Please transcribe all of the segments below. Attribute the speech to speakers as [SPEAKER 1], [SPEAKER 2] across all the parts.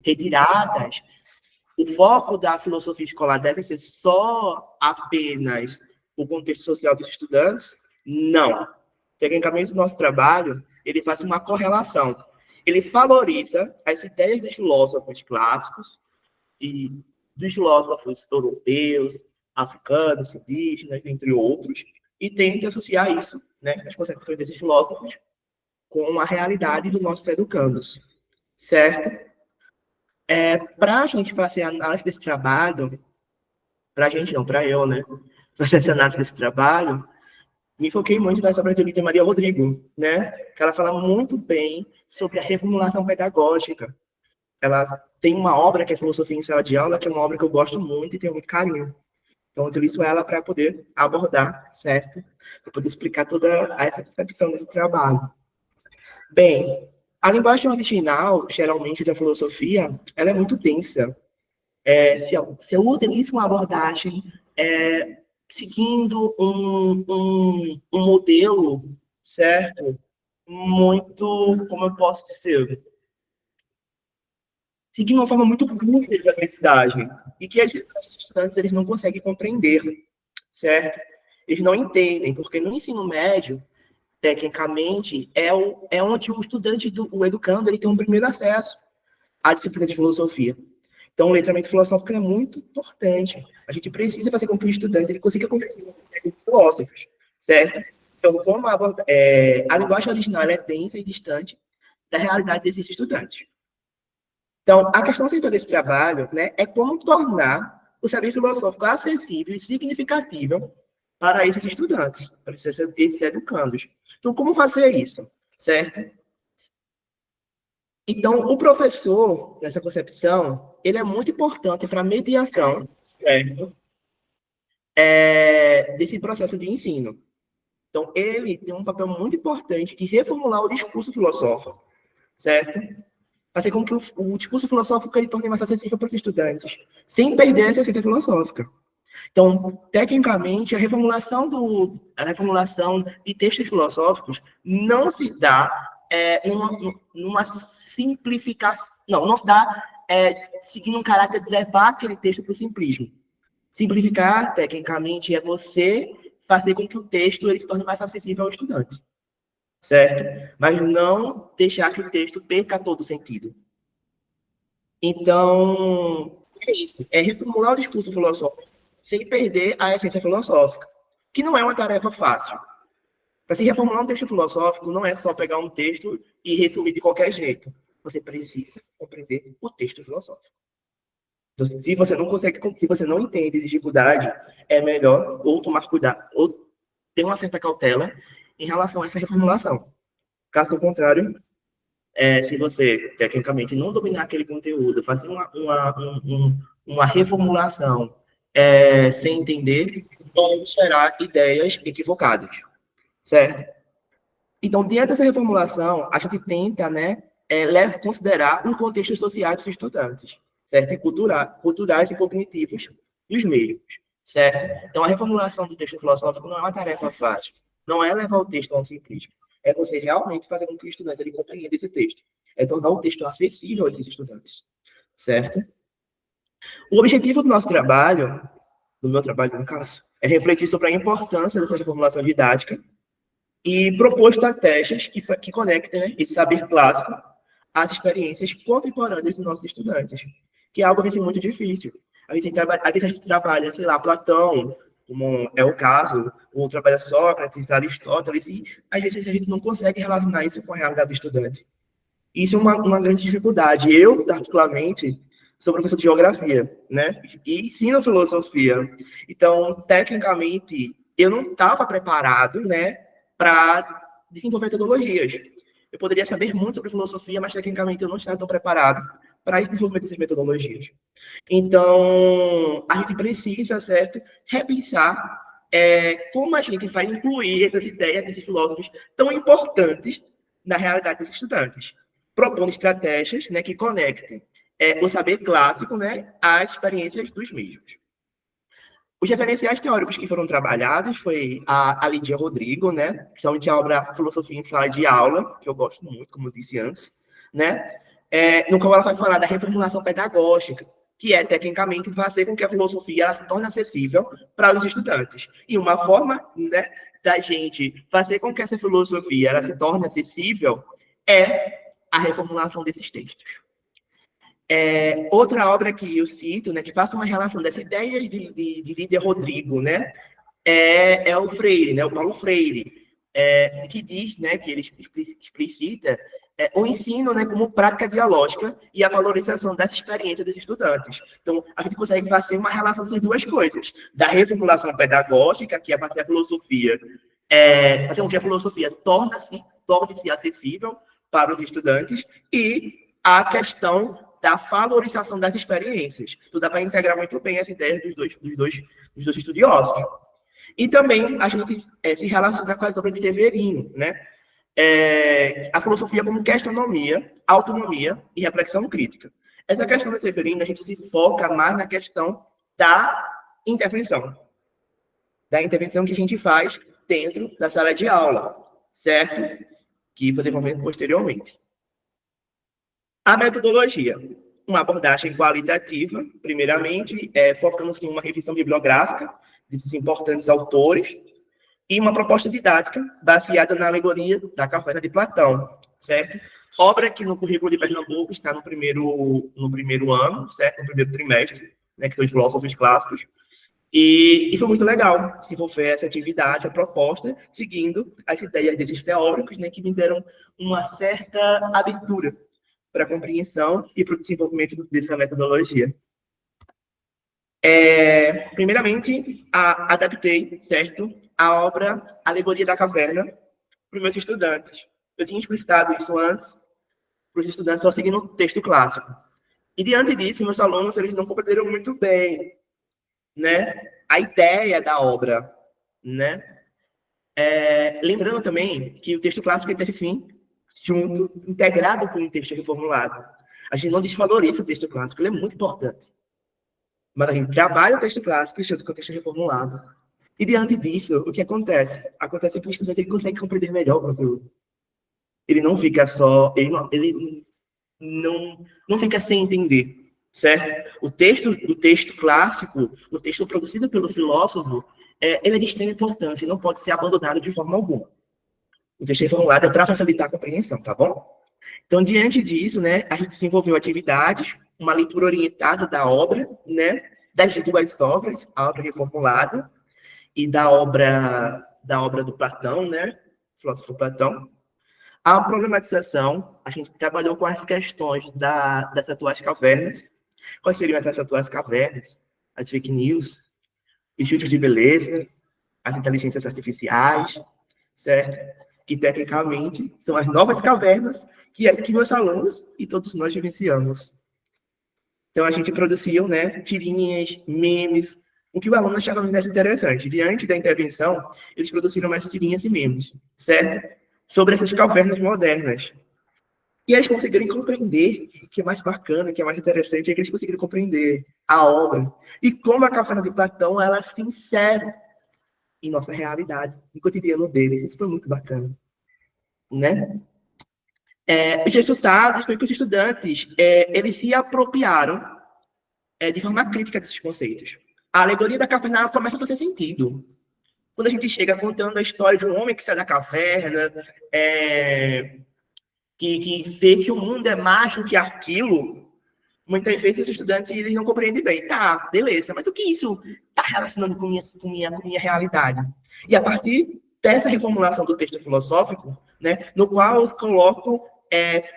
[SPEAKER 1] retiradas, o foco da filosofia escolar deve ser só apenas o contexto social dos estudantes? Não. Tecnicamente, o nosso trabalho, ele faz uma correlação. Ele valoriza as ideias dos filósofos clássicos e dos filósofos europeus, africanos, indígenas, entre outros, e tenta associar isso, né, as concepções desses filósofos, com a realidade dos nossos educandos, certo? Para a gente fazer a análise desse trabalho, para a gente não, para eu, né, fazer essa análise desse trabalho, me foquei muito nas obras de Olivia Maria Rodrigo, né, que ela fala muito bem sobre a reformulação pedagógica. Ela tem uma obra que é Filosofia em Sala de Aula, que é uma obra que eu gosto muito e tenho muito carinho. Então, eu utilizo ela para poder abordar, certo? Para poder explicar toda essa concepção desse trabalho. Bem, a linguagem original, geralmente, da filosofia, ela é muito densa. Se eu utilizo uma abordagem seguindo um modelo, certo? Muito, como eu posso dizer, seguindo uma forma muito curta de aprendizagem, e que as estudantes eles não conseguem compreender, certo? Eles não entendem, porque no ensino médio, tecnicamente, é onde o estudante, o educando, ele tem um primeiro acesso à disciplina de filosofia. Então, o letramento filosófico é muito importante. A gente precisa fazer com que o estudante ele consiga compreender os filósofos, certo? Então, como a linguagem original é densa e distante da realidade desses estudantes. Então, a questão central desse trabalho, né, é como tornar o saber filosófico acessível e significativo para esses estudantes, para esses educandos. Então, como fazer isso, certo? Então, o professor, nessa concepção, ele é muito importante para a mediação, certo? Desse processo de ensino. Então, ele tem um papel muito importante de reformular o discurso filosófico, certo? Fazer com que o discurso filosófico ele torne mais acessível para os estudantes, sem perder essa essência filosófica. Então, tecnicamente, a reformulação de textos filosóficos não se dá numa simplificação, não se dá seguindo um caráter de levar aquele texto para o simplismo. Simplificar, tecnicamente, é você fazer com que o texto ele se torne mais acessível ao estudante, certo? Mas não deixar que o texto perca todo o sentido. Então, é isso. É reformular o discurso filosófico sem perder a essência filosófica, que não é uma tarefa fácil. Para se reformular um texto filosófico, não é só pegar um texto e resumir de qualquer jeito. Você precisa compreender o texto filosófico. Então, se você não consegue, se você não entende dificuldade, é melhor ou tomar cuidado, ou ter uma certa cautela em relação a essa reformulação. Caso contrário, se você, tecnicamente, não dominar aquele conteúdo, fazer uma reformulação sem entender, pode gerar ideias equivocadas, certo? Então, diante dessa reformulação, a gente tenta, né, considerar o contexto social dos estudantes, certo? E culturais e cognitivos dos mesmos, certo? Então, a reformulação do texto filosófico não é uma tarefa fácil, não é levar o texto a um simplismo, é você realmente fazer com que o estudante ele compreenda esse texto, é tornar o texto acessível a esses estudantes, certo? O objetivo do nosso trabalho, do meu trabalho no caso, é refletir sobre a importância dessa reformulação didática e propor estratégias que conectem, né, esse saber clássico às experiências contemporâneas dos nossos estudantes, que é algo, às vezes, muito difícil. Às vezes a gente trabalha, sei lá, Platão, como é o caso, ou trabalha Sócrates, Aristóteles, e às vezes a gente não consegue relacionar isso com a realidade do estudante. Isso é uma grande dificuldade. Eu, particularmente, sou professor de geografia, né? E ensino filosofia. Então, tecnicamente, eu não estava preparado, né, para desenvolver metodologias. Eu poderia saber muito sobre filosofia, mas tecnicamente eu não estava tão preparado para desenvolver essas metodologias. Então, a gente precisa, certo, repensar como a gente vai incluir essas ideias desses filósofos tão importantes na realidade dos estudantes, propondo estratégias, né, que conectem o saber clássico, né, às experiências dos mesmos. Os referenciais teóricos que foram trabalhados foi a Lídia Rodrigo, né, principalmente a obra Filosofia em Sala de Aula, que eu gosto muito, como eu disse antes, né, no qual ela vai falar da reformulação pedagógica, que é, tecnicamente, fazer com que a filosofia ela se torne acessível para os estudantes. E uma forma, né, da gente fazer com que essa filosofia ela se torne acessível é a reformulação desses textos. Outra obra que eu cito, né, que faz uma relação das ideias de Líder Rodrigo, né, é o Freire, né, o Paulo Freire, que diz, né, que ele explicita o ensino, né, como prática dialógica e a valorização dessa experiência dos estudantes. Então, a gente consegue fazer uma relação dessas duas coisas, da reformulação pedagógica, que é fazer a filosofia, fazer com que a filosofia torne-se acessível para os estudantes, e a questão da valorização das experiências. Então, dá para integrar muito bem essa ideia dos dois estudiosos. E também a gente se relaciona com as obras de Severino, né? A filosofia como questionamento, autonomia e reflexão crítica. Essa questão de Severino, a gente se foca mais na questão da intervenção que a gente faz dentro da sala de aula, certo? Que vocês vão ver posteriormente. A metodologia, uma abordagem qualitativa, primeiramente, focando-se em uma revisão bibliográfica desses importantes autores, e uma proposta didática baseada na alegoria da caverna de Platão, certo? Obra que no currículo de Pernambuco está no primeiro ano, certo? No primeiro trimestre, né, que são os filósofos clássicos. E foi muito legal desenvolver essa atividade, a proposta, seguindo as ideias desses teóricos, né, que me deram uma certa abertura para a compreensão e para o desenvolvimento dessa metodologia. Primeiramente, adaptei, certo, a obra Alegoria da Caverna para os meus estudantes. Eu tinha explicitado isso antes para os estudantes só seguindo o texto clássico. E, diante disso, meus alunos eles não compreenderam muito bem, né, a ideia da obra, né? Lembrando também que o texto clássico teve fim junto, integrado com o texto reformulado. A gente não desvaloriza o texto clássico, ele é muito importante. Mas a gente trabalha o texto clássico junto com o texto reformulado. E diante disso, o que acontece? Acontece que o estudante ele consegue compreender melhor o conteúdo. Ele não fica só... Ele não fica sem entender, certo? O texto clássico, o texto produzido pelo filósofo, ele é de extrema importância e não pode ser abandonado de forma alguma. O texto reformulado é para facilitar a compreensão, tá bom? Então, diante disso, né, a gente desenvolveu atividades, uma leitura orientada da obra, né, das duas obras, a obra reformulada e da obra do Platão, né, filósofo Platão. A problematização, a gente trabalhou com as questões das atuais cavernas. Quais seriam essas atuais cavernas? As fake news, os filtros de beleza, as inteligências artificiais, certo? Que, tecnicamente, são as novas cavernas que meus alunos e todos nós vivenciamos. Então, a gente produziu, né, tirinhas, memes, o que o aluno achava mais interessante. Diante da intervenção, eles produziram mais tirinhas e memes, certo? Sobre essas cavernas modernas. E eles conseguiram compreender, o que é mais bacana, o que é mais interessante, é que eles conseguiram compreender a obra. E como a caverna de Platão, ela se insere em nossa realidade, no cotidiano deles. Isso foi muito bacana, né? Os resultados foi que os estudantes, eles se apropriaram de forma crítica desses conceitos. A alegoria da caverna começa a fazer sentido. Quando a gente chega contando a história de um homem que sai da caverna, que vê que o mundo é mais do que aquilo, muitas vezes os estudantes eles não compreendem bem. Tá, beleza, mas o que isso está relacionando com minha realidade? E a partir dessa reformulação do texto filosófico, né, no qual eu coloco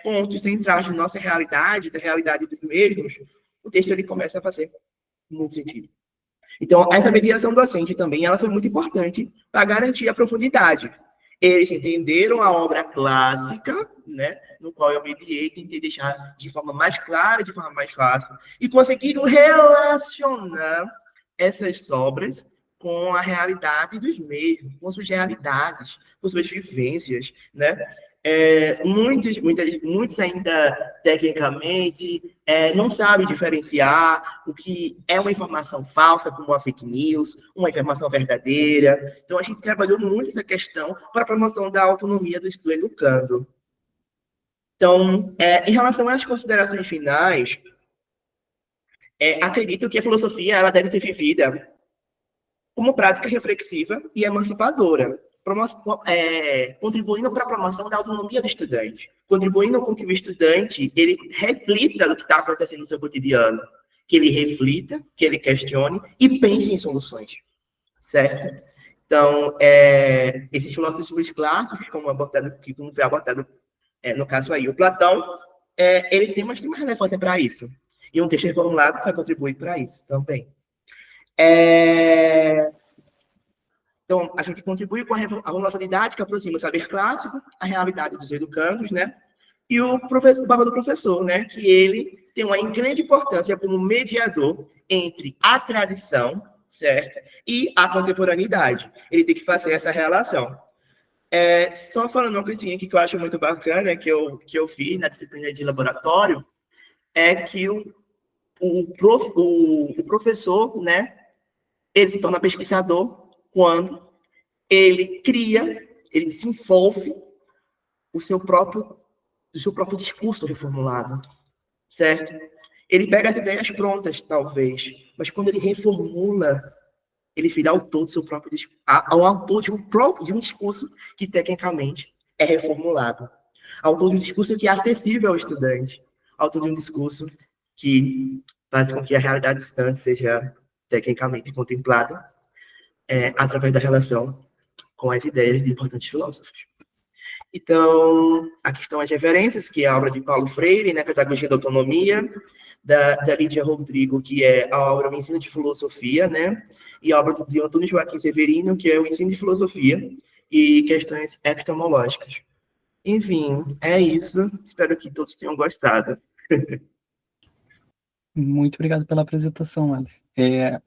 [SPEAKER 1] pontos centrais de nossa realidade, da realidade dos mesmos, o texto ele começa a fazer muito sentido. Então, essa mediação docente também ela foi muito importante para garantir a profundidade. Eles entenderam a obra clássica, né, no qual eu mediei, tentei deixar de forma mais clara, de forma mais fácil, e conseguiram relacionar essas obras com a realidade dos mesmos, com suas realidades, com suas vivências, né? Muitos ainda, tecnicamente, não sabem diferenciar o que é uma informação falsa, como uma fake news, uma informação verdadeira. Então, a gente trabalhou muito essa questão para a promoção da autonomia do estudo educando. Então, em relação às considerações finais, acredito que a filosofia ela deve ser vivida como prática reflexiva e emancipadora, contribuindo para a promoção da autonomia do estudante, contribuindo com que o estudante ele reflita no que está acontecendo no seu cotidiano, que ele reflita, que ele questione e pense em soluções, certo? Então, esses filósofos clássicos, como foi abordado no caso aí, o Platão, ele tem uma extrema relevância para isso. E um texto reformulado vai contribuir para isso também. Então, a gente contribui com a reformulação didática, aproxima o saber clássico, a realidade dos educandos, né? E o papel do professor, né? Que ele tem uma grande importância como mediador entre a tradição, certo? E a contemporaneidade. Ele tem que fazer essa relação. Só falando uma coisinha aqui que eu acho muito bacana, que eu fiz na disciplina de laboratório, é que o professor, né, ele se torna pesquisador quando ele cria, ele desenvolve o seu próprio discurso reformulado, certo? Ele pega as ideias prontas, talvez, mas quando ele reformula, ele vira autor do seu próprio discurso, ao autor de um discurso que, tecnicamente, é reformulado. Autor de um discurso que é acessível ao estudante. Autor de um discurso que faz com que a realidade distante seja, tecnicamente, contemplada através da relação com as ideias de importantes filósofos. Então, aqui estão as referências, que é a obra de Paulo Freire, né, Pedagogia da Autonomia, da Lídia Rodrigo, que é a obra O Ensino de Filosofia, né, e a obra de Antônio Joaquim Severino, que é o Ensino de Filosofia e Questões Epistemológicas. Enfim, é isso. Espero que todos tenham gostado.
[SPEAKER 2] Muito obrigado pela apresentação, Alice.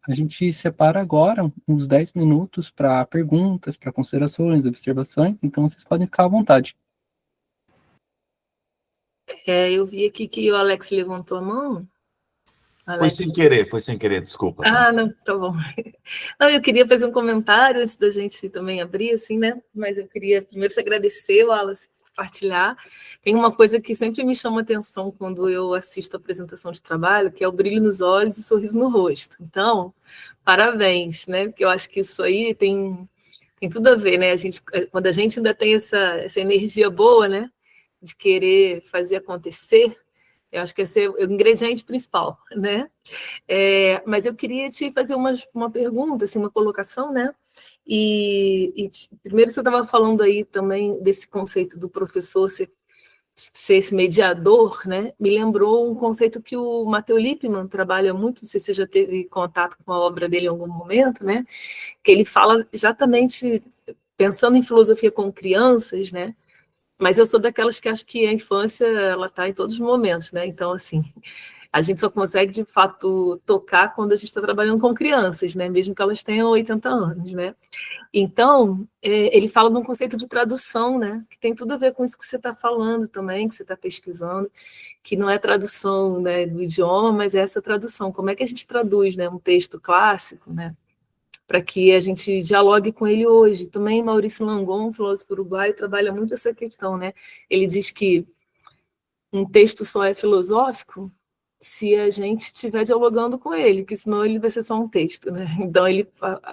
[SPEAKER 2] A gente separa agora uns 10 minutos para perguntas, para considerações, observações, então vocês podem ficar à vontade.
[SPEAKER 3] Eu vi aqui que o Alex levantou a mão.
[SPEAKER 4] Alex. Foi sem querer, desculpa.
[SPEAKER 3] Não, tá bom. Não, eu queria fazer um comentário antes da gente também abrir, assim, né? Mas eu queria primeiro te agradecer, Wallace, por compartilhar. Tem uma coisa que sempre me chama atenção quando eu assisto a apresentação de trabalho, que é o brilho nos olhos e o sorriso no rosto. Então, parabéns, né? Porque eu acho que isso aí tem tudo a ver, né? Quando a gente ainda tem essa energia boa, né? De querer fazer acontecer, eu acho que esse é o ingrediente principal, né? Mas eu queria te fazer uma pergunta, assim, uma colocação, né? Primeiro você estava falando aí também desse conceito do professor ser esse mediador, né? Me lembrou um conceito que o Matteo Lippmann trabalha muito, não sei se você já teve contato com a obra dele em algum momento, né? Que ele fala exatamente, pensando em filosofia com crianças, né? Mas eu sou daquelas que acho que a infância, ela está em todos os momentos, né? Então, assim, a gente só consegue, de fato, tocar quando a gente está trabalhando com crianças, né? Mesmo que elas tenham 80 anos, né? Então, ele fala de um conceito de tradução, né? Que tem tudo a ver com isso que você está falando também, que você está pesquisando, que não é tradução, né, do idioma, mas é essa tradução. Como é que a gente traduz, né, um texto clássico, né? Para que a gente dialogue com ele hoje. Também Maurício Langon, filósofo uruguaio, trabalha muito essa questão, né? Ele diz que um texto só é filosófico se a gente estiver dialogando com ele, que senão ele vai ser só um texto, né? Então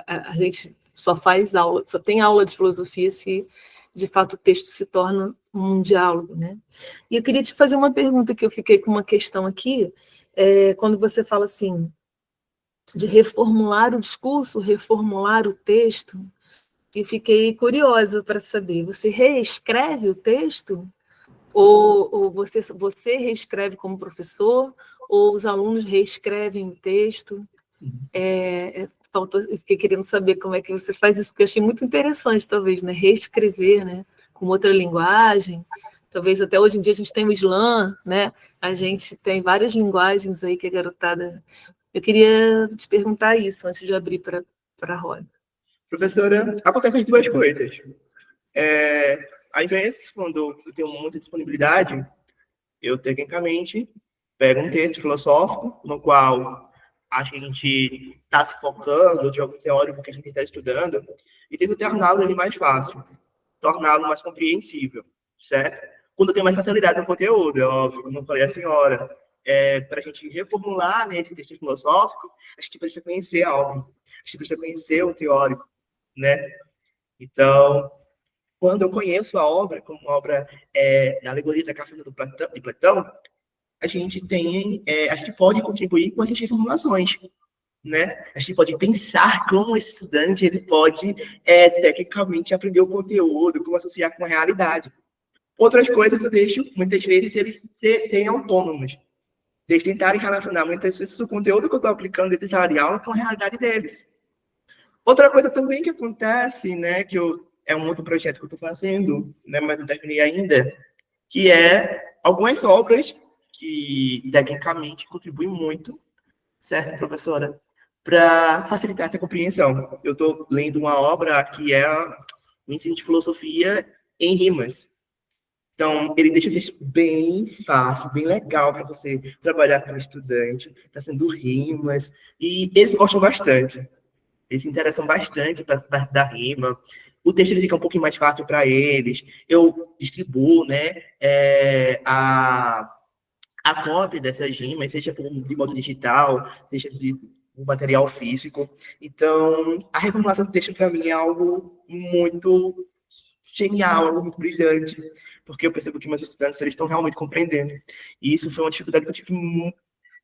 [SPEAKER 3] a gente só faz aula, só tem aula de filosofia se de fato o texto se torna um diálogo, né? E eu queria te fazer uma pergunta, que eu fiquei com uma questão aqui, quando você fala assim, de reformular o discurso, reformular o texto, e fiquei curiosa para saber, você reescreve o texto? Ou você reescreve como professor, ou os alunos reescrevem o texto? Fiquei querendo saber como é que você faz isso, porque eu achei muito interessante, talvez, né? Reescrever, né? Com outra linguagem. Talvez até hoje em dia a gente tem o slam, né? A gente tem várias linguagens aí que a garotada... Eu queria te perguntar isso antes de abrir para a roda.
[SPEAKER 1] Professora, acontecem duas coisas. Às vezes, quando eu tenho muita disponibilidade, eu, tecnicamente, pego um texto filosófico, no qual a gente está se focando, de algum teórico que a gente está estudando, e tento torná-lo ele mais fácil, torná-lo mais compreensível, certo? quando eu tenho mais facilidade no conteúdo, é óbvio, como eu falei a senhora. Para a gente reformular, né, esse texto filosófico, a gente precisa conhecer a obra, a gente precisa conhecer o teórico, né? Então, quando eu conheço a obra, como a obra da alegoria da Café de Platão, a gente pode contribuir com essas reformulações, né? A gente pode pensar como esse estudante ele pode tecnicamente aprender o conteúdo, como associar com a realidade. Outras coisas eu deixo, muitas vezes, eles serem autônomos. Eles tentarem relacionar muitas vezes o conteúdo que eu estou aplicando dentro da sala de aula com a realidade deles. Outra coisa também que acontece, né, é um outro projeto que eu estou fazendo, né, mas não terminei ainda, que é algumas obras que, tecnicamente, contribuem muito, certo, professora? Para facilitar essa compreensão. Eu estou lendo uma obra que é o ensino de filosofia em rimas. Então, ele deixa o texto bem fácil, bem legal para você trabalhar com o estudante, está sendo rimas, e eles gostam bastante. Eles se interessam bastante para parte da rima. O texto ele fica um pouquinho mais fácil para eles. Eu distribuo, né, a cópia dessas rimas, seja de modo digital, seja de um material físico. Então, a reformulação do texto, para mim, é algo muito genial, algo muito brilhante, porque eu percebo que meus estudantes eles estão realmente compreendendo. E isso foi uma dificuldade que eu tive,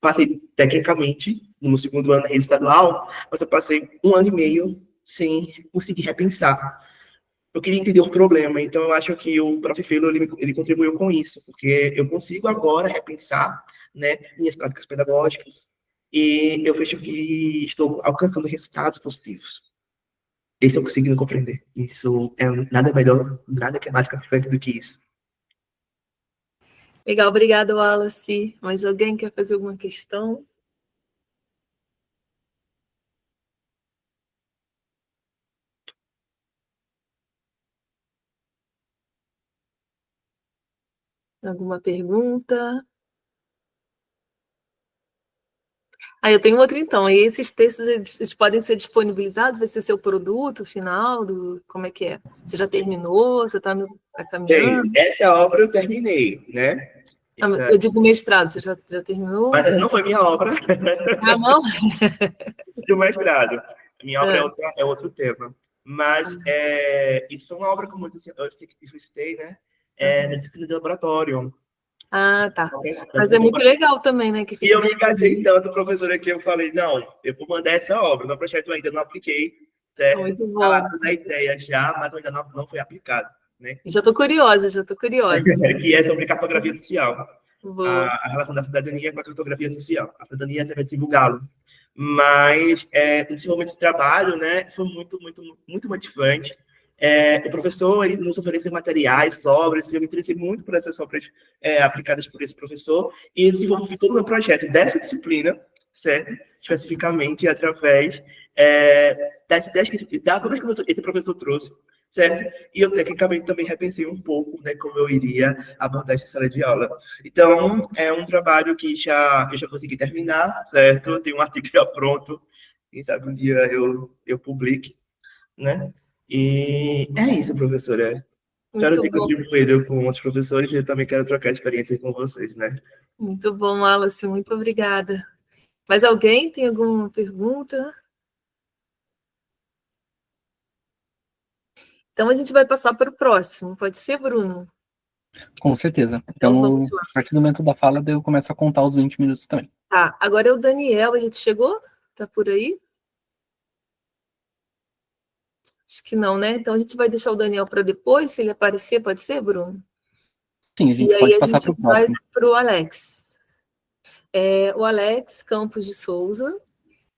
[SPEAKER 1] passei tecnicamente no segundo ano da rede estadual, mas eu passei 1 ano e meio sem conseguir repensar. Eu queria entender o problema, então eu acho que o Prof. Felo ele contribuiu com isso, porque eu consigo agora repensar, né, minhas práticas pedagógicas e eu vejo que estou alcançando resultados positivos. Isso eu consegui compreender. Isso é nada melhor, nada que é mais perfeito do que isso.
[SPEAKER 3] Legal, obrigada, Wallace. Mais alguém quer fazer alguma questão? Alguma pergunta? Eu tenho outra então. E esses textos eles podem ser disponibilizados? Vai ser seu produto final? Como é que é? Você já terminou? Você está caminhando?
[SPEAKER 1] Essa obra eu terminei, né?
[SPEAKER 3] Eu digo mestrado, você já terminou?
[SPEAKER 1] Mas não foi minha obra.
[SPEAKER 3] Não?
[SPEAKER 1] Do mestrado. Minha obra é outro tema. Mas isso foi uma obra como eu citei, né? Na disciplina de laboratório.
[SPEAKER 3] Tá. Mas é muito legal também, né? Que
[SPEAKER 1] e eu me engajei tanto, professora, que eu falei, não, eu vou mandar essa obra. No projeto eu ainda não apliquei, certo?
[SPEAKER 3] Muito bom.
[SPEAKER 1] Estava toda a ideia já, mas ainda não foi aplicado. Né?
[SPEAKER 3] Já estou curiosa.
[SPEAKER 1] Que é sobre cartografia social. A relação da cidadania com a cartografia social. A cidadania através de divulgá-lo. Mas o desenvolvimento desse trabalho, né, foi muito, muito, muito motivante. O professor ele nos ofereceu materiais, obras, eu me interessei muito por essas obras aplicadas por esse professor, e desenvolvi todo o meu projeto dessa disciplina, certo? Especificamente através das ideias que esse professor trouxe, certo? E eu, tecnicamente, também repensei um pouco, né, como eu iria abordar essa sala de aula. Então, é um trabalho que eu já consegui terminar, certo? Eu tenho um artigo já pronto, quem sabe um dia eu publique, né? E é isso, professora. Espero ter contribuído com outros professores e eu também quero trocar experiência com vocês, né?
[SPEAKER 3] Muito bom, Wallace, muito obrigada. Mais alguém tem alguma pergunta? Então, a gente vai passar para o próximo. Pode ser, Bruno?
[SPEAKER 2] Com certeza. Então a partir do momento da fala, eu começo a contar os 20 minutos também.
[SPEAKER 3] Tá, agora é o Daniel, ele chegou? Tá por aí? Acho que não, né? Então a gente vai deixar o Daniel para depois, se ele aparecer, pode ser, Bruno?
[SPEAKER 2] Sim, a gente pode passar para o próximo.
[SPEAKER 3] Vai para o Alex. O Alex Campos de Souza,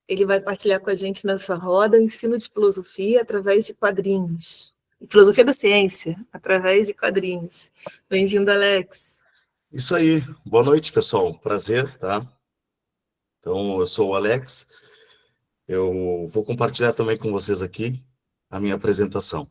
[SPEAKER 3] ele vai partilhar com a gente nessa roda o ensino de filosofia através de quadrinhos. Filosofia da ciência, através de quadrinhos. Bem-vindo, Alex.
[SPEAKER 4] Isso aí. Boa noite, pessoal. Prazer, tá? Então, eu sou o Alex. Eu vou compartilhar também com vocês aqui a minha apresentação.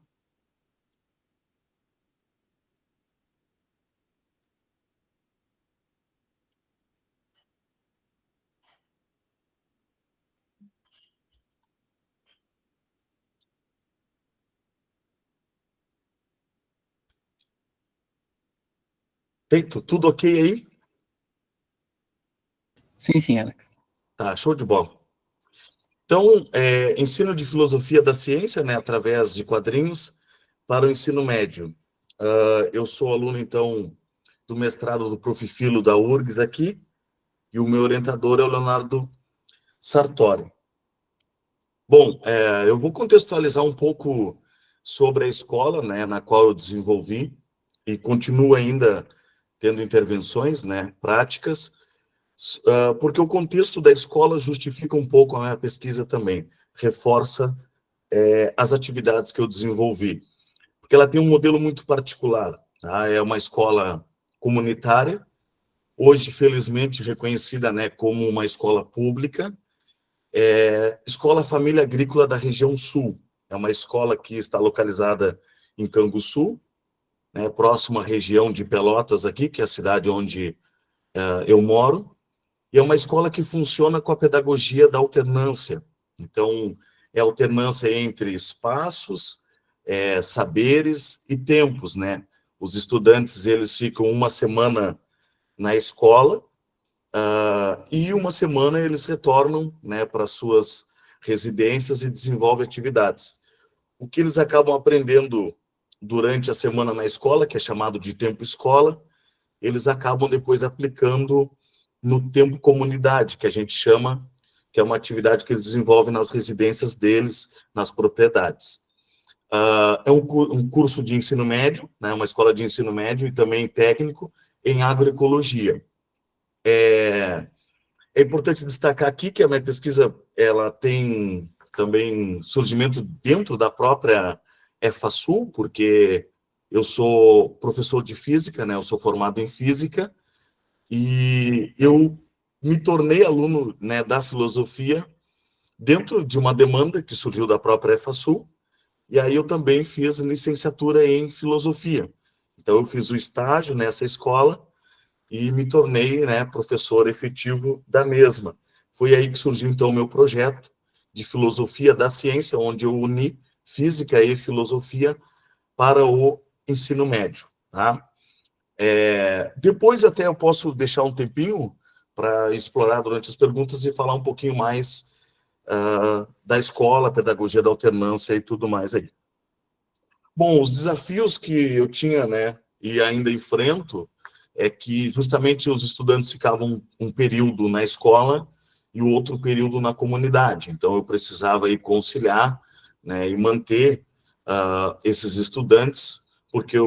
[SPEAKER 4] Feito? Tudo ok aí?
[SPEAKER 2] Sim, Alex.
[SPEAKER 4] Tá, show de bola. Então, ensino de filosofia da ciência, né, através de quadrinhos, para o ensino médio. Eu sou aluno, então, do mestrado do Prof. Filo da URGS aqui, e o meu orientador é o Leonardo Sartori. Bom, eu vou contextualizar um pouco sobre a escola, né, na qual eu desenvolvi, e continuo ainda tendo intervenções, né, práticas, porque o contexto da escola justifica um pouco a minha pesquisa também, reforça as atividades que eu desenvolvi, porque ela tem um modelo muito particular, tá? É uma escola comunitária, hoje, felizmente, reconhecida, né, como uma escola pública, Escola Família Agrícola da região sul, é uma escola que está localizada em Canguçu, né, próxima à região de Pelotas aqui, que é a cidade onde eu moro, e é uma escola que funciona com a pedagogia da alternância. Então, é alternância entre espaços, saberes e tempos, né? Os estudantes, eles ficam uma semana na escola, e uma semana eles retornam, né, para suas residências e desenvolvem atividades. O que eles acabam aprendendo durante a semana na escola, que é chamado de tempo escola, eles acabam depois aplicando no tempo comunidade, que a gente chama, que é uma atividade que eles desenvolvem nas residências deles, nas propriedades. É um curso de ensino médio, né, uma escola de ensino médio e também técnico em agroecologia. É importante destacar aqui que a minha pesquisa ela tem também surgimento dentro da própria EFASul, porque eu sou professor de física, né? Eu sou formado em física, e eu me tornei aluno, né, da filosofia dentro de uma demanda que surgiu da própria EFASul, e aí eu também fiz licenciatura em filosofia. Então eu fiz o estágio nessa escola e me tornei, né, professor efetivo da mesma. Foi aí que surgiu, então, o meu projeto de filosofia da ciência, onde eu uni física e filosofia para o ensino médio. Tá? Depois até eu posso deixar um tempinho para explorar durante as perguntas e falar um pouquinho mais da escola, pedagogia da alternância e tudo mais aí. Bom, os desafios que eu tinha, né, e ainda enfrento, é que justamente os estudantes ficavam um período na escola e o outro período na comunidade. Então, eu precisava aí conciliar, né, e manter esses estudantes, porque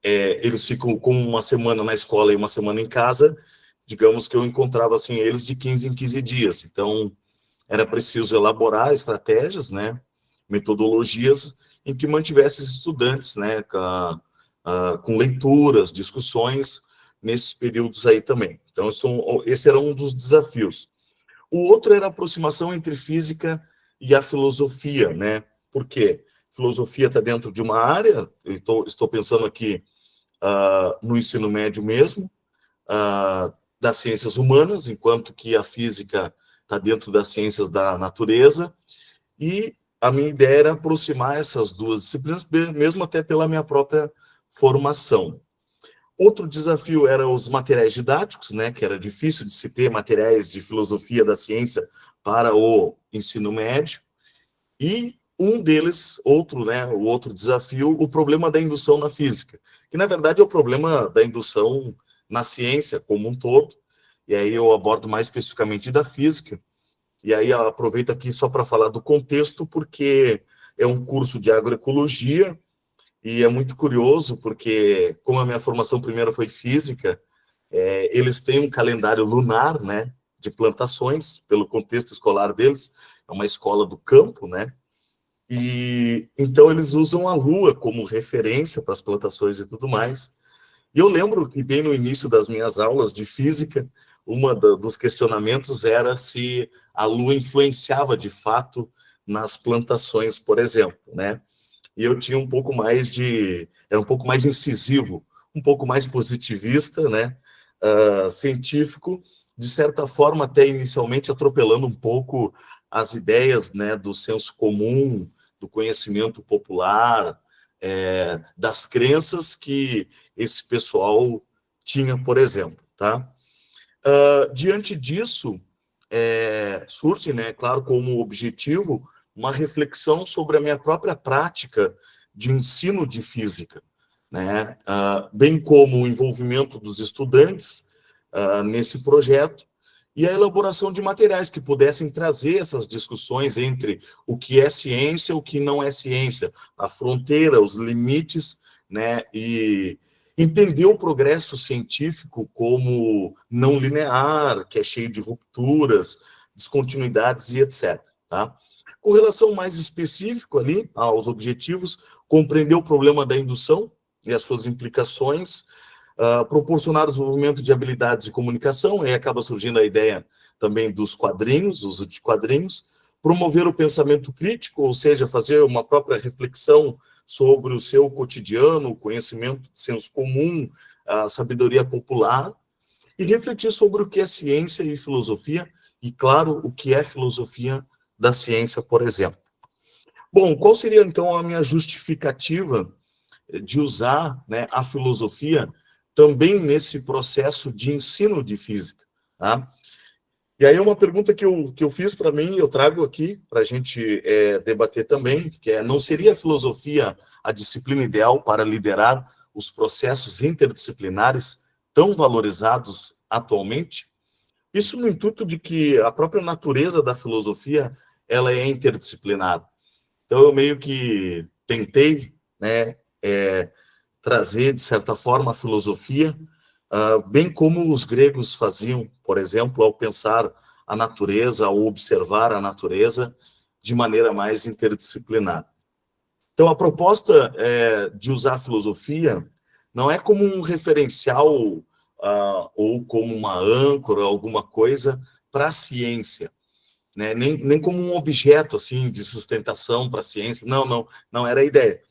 [SPEAKER 4] eles ficam com uma semana na escola e uma semana em casa, digamos que eu encontrava assim, eles de 15 em 15 dias. Então, era preciso elaborar estratégias, né, metodologias em que mantivesse esses estudantes, né, com leituras, discussões, nesses períodos aí também. Então, esse era um dos desafios. O outro era a aproximação entre física e a filosofia, né? Por quê? Filosofia está dentro de uma área, estou pensando aqui no ensino médio mesmo, das ciências humanas, enquanto que a física está dentro das ciências da natureza, e a minha ideia era aproximar essas duas disciplinas, mesmo até pela minha própria formação. Outro desafio era os materiais didáticos, né, que era difícil de se ter materiais de filosofia da ciência para o ensino médio, e um deles, o outro desafio, o problema da indução na física, que na verdade é o problema da indução na ciência como um todo, e aí eu abordo mais especificamente da física, e aí eu aproveito aqui só para falar do contexto, porque é um curso de agroecologia, e é muito curioso, porque como a minha formação primeira foi física, eles têm um calendário lunar, né, de plantações, pelo contexto escolar deles, é uma escola do campo, né, e então eles usam a lua como referência para as plantações e tudo mais. E eu lembro que bem no início das minhas aulas de física, dos questionamentos era se a lua influenciava de fato nas plantações, por exemplo, né? E eu tinha era um pouco mais incisivo, um pouco mais positivista, né? Científico, de certa forma até inicialmente atropelando um pouco as ideias, né, do senso comum, do conhecimento popular, das crenças que esse pessoal tinha, por exemplo, tá? Diante disso, surge, né, claro, como objetivo, uma reflexão sobre a minha própria prática de ensino de física, né? Bem como o envolvimento dos estudantes nesse projeto e a elaboração de materiais que pudessem trazer essas discussões entre o que é ciência e o que não é ciência, a fronteira, os limites, né, e entender o progresso científico como não linear, que é cheio de rupturas, descontinuidades e etc. Tá? Com relação mais específico ali aos objetivos, compreender o problema da indução e as suas implicações, proporcionar o desenvolvimento de habilidades de comunicação, aí acaba surgindo a ideia também dos quadrinhos, uso de quadrinhos, promover o pensamento crítico, ou seja, fazer uma própria reflexão sobre o seu cotidiano, o conhecimento de senso comum, a sabedoria popular, e refletir sobre o que é ciência e filosofia, e, claro, o que é filosofia da ciência, por exemplo. Bom, qual seria, então, a minha justificativa de usar, né, a filosofia também nesse processo de ensino de física, tá? E aí uma pergunta que eu fiz para mim, eu trago aqui para a gente debater também, que não seria a filosofia a disciplina ideal para liderar os processos interdisciplinares tão valorizados atualmente? Isso no intuito de que a própria natureza da filosofia, ela é interdisciplinar. Então eu meio que tentei, né, trazer, de certa forma, a filosofia, bem como os gregos faziam, por exemplo, ao pensar a natureza, ao observar a natureza de maneira mais interdisciplinar. Então, a proposta de usar a filosofia não é como um referencial ou como uma âncora, alguma coisa para a ciência, né? Nem como um objeto assim de sustentação para a ciência, não era a ideia.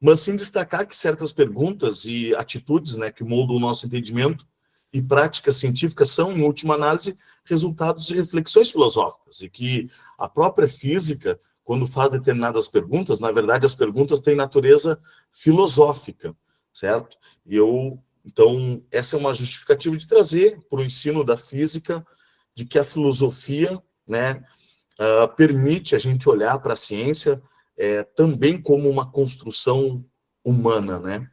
[SPEAKER 4] Mas sim destacar que certas perguntas e atitudes, né, que moldam o nosso entendimento e práticas científicas são, em última análise, resultados de reflexões filosóficas, e que a própria física, quando faz determinadas perguntas, na verdade, as perguntas têm natureza filosófica, certo? Então, essa é uma justificativa de trazer para o ensino da física de que a filosofia, né, permite a gente olhar para a ciência também como uma construção humana, né?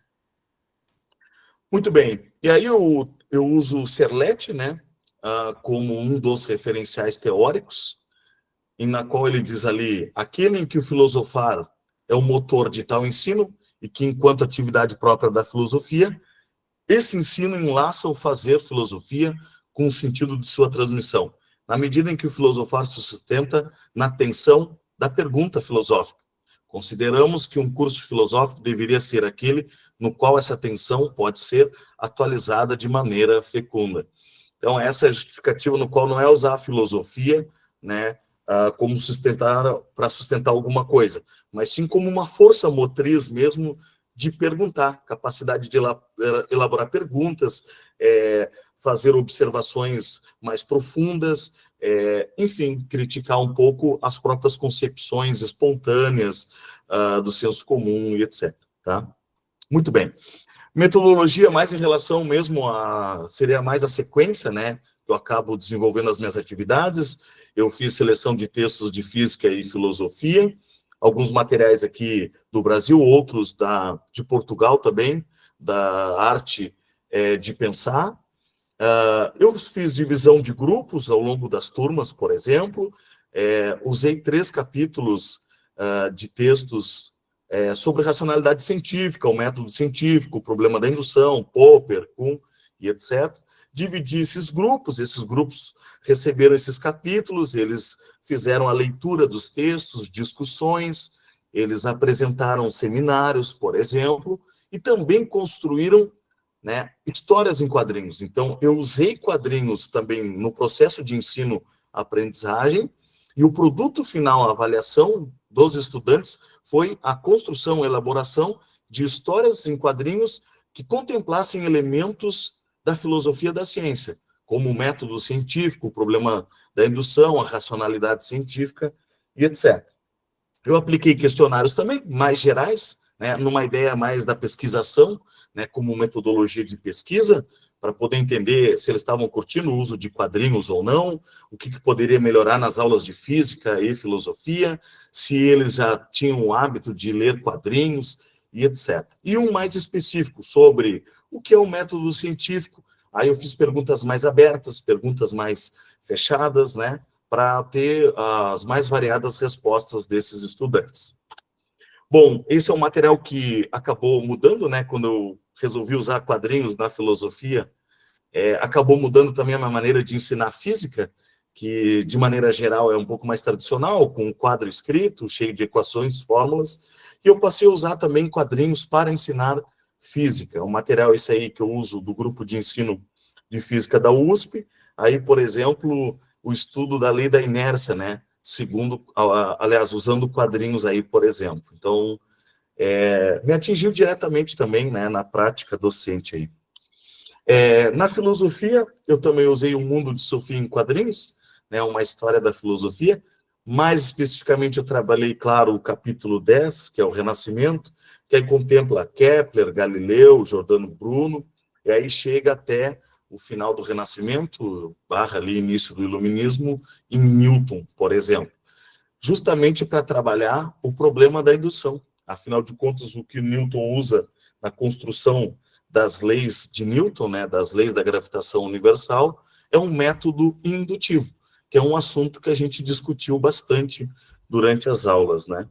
[SPEAKER 4] Muito bem. E aí eu uso o Serlett, né, como um dos referenciais teóricos, e na qual ele diz ali, aquele em que o filosofar é o motor de tal ensino, e que, enquanto atividade própria da filosofia, esse ensino enlaça o fazer filosofia com o sentido de sua transmissão, na medida em que o filosofar se sustenta na tensão da pergunta filosófica. Consideramos que um curso filosófico deveria ser aquele no qual essa tensão pode ser atualizada de maneira fecunda. Então, essa é a justificativa no qual não é usar a filosofia, né, como para sustentar alguma coisa, mas sim como uma força motriz mesmo de perguntar, capacidade de elaborar perguntas, fazer observações mais profundas, enfim, criticar um pouco as próprias concepções espontâneas do senso comum e etc. Tá? Muito bem. Metodologia mais em relação mesmo seria mais a sequência, né? Que eu acabo desenvolvendo as minhas atividades. Eu fiz seleção de textos de física e filosofia, alguns materiais aqui do Brasil, outros de Portugal também, da arte de pensar. Eu fiz divisão de grupos ao longo das turmas, por exemplo, usei 3 capítulos de textos sobre racionalidade científica, o método científico, o problema da indução, Popper, Kuhn e etc. Dividi esses grupos receberam esses capítulos, eles fizeram a leitura dos textos, discussões, eles apresentaram seminários, por exemplo, e também construíram, né, histórias em quadrinhos. Então, eu usei quadrinhos também no processo de ensino-aprendizagem, e o produto final, a avaliação dos estudantes, foi a construção, a elaboração de histórias em quadrinhos que contemplassem elementos da filosofia da ciência, como o método científico, o problema da indução, a racionalidade científica e etc. Eu apliquei questionários também, mais gerais, né, numa ideia mais da pesquisação, né, como metodologia de pesquisa, para poder entender se eles estavam curtindo o uso de quadrinhos ou não, o que poderia melhorar nas aulas de física e filosofia, se eles já tinham o hábito de ler quadrinhos e etc. E um mais específico sobre o que é o método científico. Aí eu fiz perguntas mais abertas, perguntas mais fechadas, né, para ter as mais variadas respostas desses estudantes. Bom, esse é um material que acabou mudando, né, quando eu resolvi usar quadrinhos na filosofia, acabou mudando também a minha maneira de ensinar física, que de maneira geral é um pouco mais tradicional, com um quadro escrito, cheio de equações, fórmulas, e eu passei a usar também quadrinhos para ensinar física. O material esse aí que eu uso do grupo de ensino de física da USP, aí, por exemplo, o estudo da lei da inércia, né, aliás, usando quadrinhos aí, por exemplo. Então, me atingiu diretamente também, né, na prática docente aí. Na filosofia, eu também usei o Mundo de Sofia em Quadrinhos, né, uma história da filosofia. Mais especificamente, eu trabalhei, claro, o capítulo 10, que é o Renascimento, que aí contempla Kepler, Galileu, Giordano Bruno, e aí chega até o final do Renascimento, barra ali início do Iluminismo, em Newton, por exemplo. Justamente para trabalhar o problema da indução. Afinal de contas, o que Newton usa na construção das leis de Newton, né, das leis da gravitação universal, é um método indutivo, que é um assunto que a gente discutiu bastante durante as aulas, né.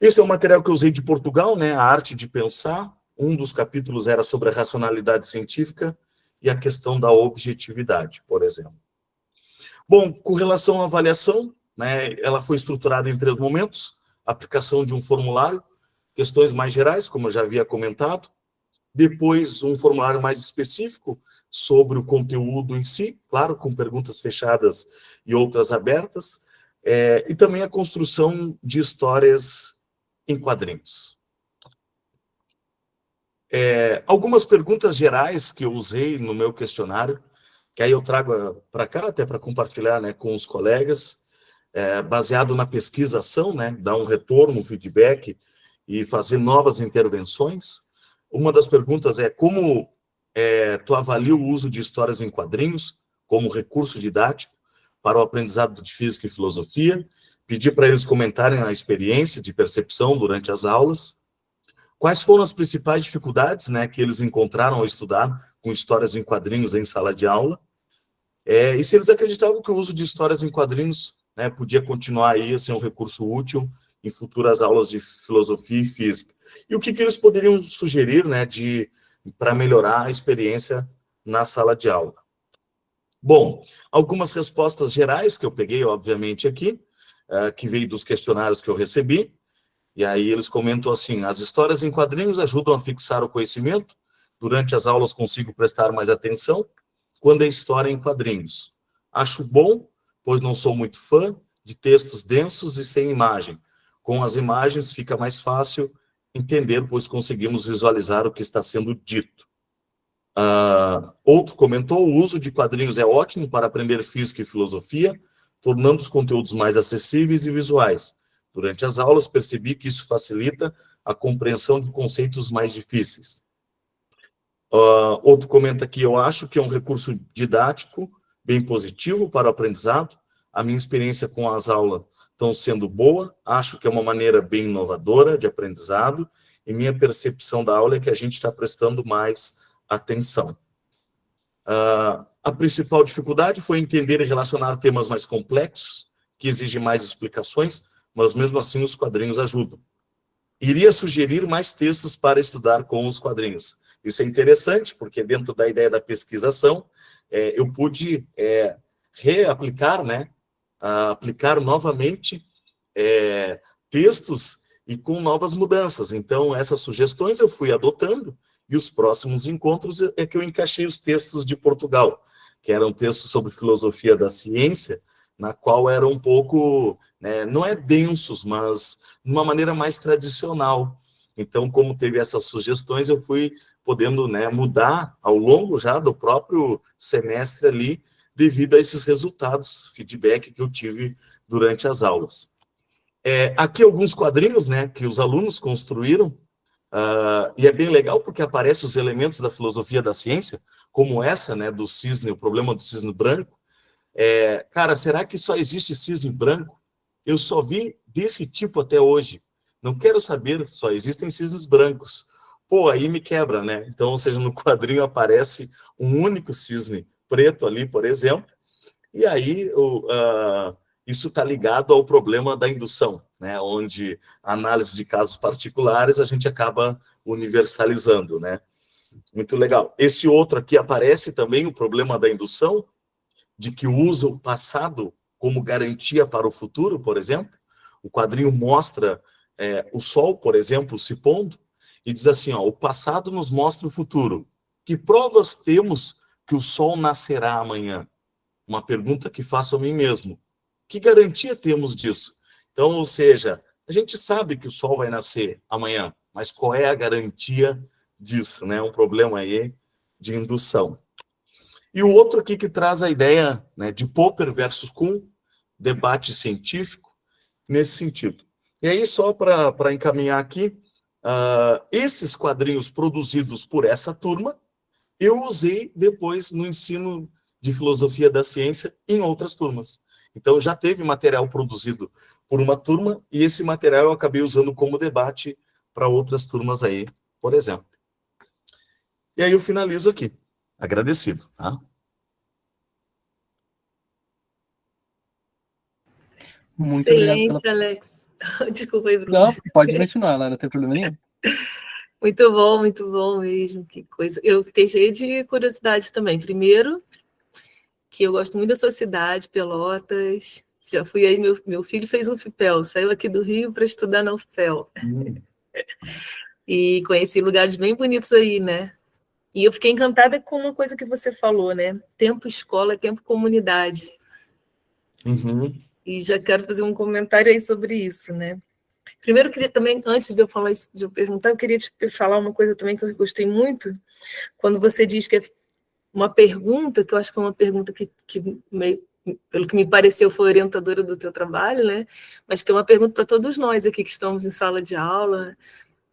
[SPEAKER 4] Esse é o material que eu usei de Portugal, né, A Arte de Pensar. Um dos capítulos era sobre a racionalidade científica e a questão da objetividade, por exemplo. Bom, com relação à avaliação, né, ela foi estruturada em 3 momentos: aplicação de um formulário, questões mais gerais, como eu já havia comentado, depois um formulário mais específico sobre o conteúdo em si, claro, com perguntas fechadas e outras abertas, e também a construção de histórias em quadrinhos. Algumas perguntas gerais que eu usei no meu questionário, que aí eu trago para cá, até para compartilhar, né, com os colegas, baseado na pesquisação, né, dar um retorno, um feedback e fazer novas intervenções. Uma das perguntas é como tu avalia o uso de histórias em quadrinhos como recurso didático para o aprendizado de física e filosofia. Pedi para eles comentarem a experiência de percepção durante as aulas. Quais foram as principais dificuldades, né, que eles encontraram ao estudar com histórias em quadrinhos em sala de aula? E se eles acreditavam que o uso de histórias em quadrinhos, né, podia continuar aí a ser um recurso útil em futuras aulas de filosofia e física. E o que eles poderiam sugerir, né, para melhorar a experiência na sala de aula. Bom, algumas respostas gerais que eu peguei, obviamente, aqui, que veio dos questionários que eu recebi, e aí eles comentam assim: as histórias em quadrinhos ajudam a fixar o conhecimento, durante as aulas consigo prestar mais atenção, quando é história em quadrinhos. Acho bom, pois não sou muito fã de textos densos e sem imagem. Com as imagens fica mais fácil entender, pois conseguimos visualizar o que está sendo dito. Outro comentou: o uso de quadrinhos é ótimo para aprender física e filosofia, tornando os conteúdos mais acessíveis e visuais. Durante as aulas percebi que isso facilita a compreensão de conceitos mais difíceis. Outro comenta aqui: eu acho que é um recurso didático bem positivo para o aprendizado. A minha experiência com as aulas estão sendo boa, acho que é uma maneira bem inovadora de aprendizado, e minha percepção da aula é que a gente está prestando mais atenção. A principal dificuldade foi entender e relacionar temas mais complexos, que exigem mais explicações, mas mesmo assim os quadrinhos ajudam. Iria sugerir mais textos para estudar com os quadrinhos. Isso é interessante, porque dentro da ideia da pesquisação, eu pude reaplicar, né, aplicar novamente textos e com novas mudanças. Então, essas sugestões eu fui adotando, e os próximos encontros é que eu encaixei os textos de Portugal, que eram textos sobre filosofia da ciência, na qual eram um pouco, né, não é densos, mas de uma maneira mais tradicional. Então, como teve essas sugestões, eu fui podendo, né, mudar ao longo já do próprio semestre ali, devido a esses resultados, feedback que eu tive durante as aulas. Aqui alguns quadrinhos, né, que os alunos construíram, e é bem legal porque aparecem os elementos da filosofia da ciência, como essa, né, do cisne, o problema do cisne branco, cara, será que só existe cisne branco? Eu só vi desse tipo até hoje. Não quero saber, só existem cisnes brancos. Pô, aí me quebra, né? Então, ou seja, no quadrinho aparece um único cisne preto ali, por exemplo, e aí isso está ligado ao problema da indução, né? Onde a análise de casos particulares a gente acaba universalizando, né? Muito legal. Esse outro aqui aparece também o problema da indução, de que usa o passado como garantia para o futuro, por exemplo. O quadrinho mostra o sol, por exemplo, se pondo, e diz assim, ó, o passado nos mostra o futuro. Que provas temos que o sol nascerá amanhã? Uma pergunta que faço a mim mesmo. Que garantia temos disso? Então, ou seja, a gente sabe que o sol vai nascer amanhã, mas qual é a garantia disso, né? Um problema aí de indução. E o outro aqui que traz a ideia, né, de Popper versus Kuhn, debate científico, nesse sentido. E aí, só para encaminhar aqui, esses quadrinhos produzidos por essa turma, eu usei depois no ensino de filosofia da ciência em outras turmas. Então, já teve material produzido por uma turma, e esse material eu acabei usando como debate para outras turmas aí, por exemplo. E aí eu finalizo aqui. Agradecido. Tá?
[SPEAKER 2] Muito obrigado
[SPEAKER 3] Excelente, Alex. Desculpa aí, Bruno.
[SPEAKER 2] Não, pode continuar, lá não tem problema nenhum.
[SPEAKER 3] Muito bom mesmo, que coisa. Eu fiquei cheia de curiosidade também. Primeiro, que eu gosto muito da sua cidade, Pelotas. Já fui aí, meu filho fez UFPEL, saiu aqui do Rio para estudar na UFPEL. E conheci lugares bem bonitos aí, né? E eu fiquei encantada com uma coisa que você falou, né? Tempo escola, tempo comunidade.
[SPEAKER 4] Uhum.
[SPEAKER 3] E já quero fazer um comentário aí sobre isso, né? Primeiro, eu queria também, antes de eu falar isso, de eu perguntar, eu queria te falar uma coisa também que eu gostei muito, quando você diz que é uma pergunta, que eu acho que é uma pergunta que meio, pelo que me pareceu, foi orientadora do teu trabalho, né? Mas que é uma pergunta para todos nós aqui que estamos em sala de aula,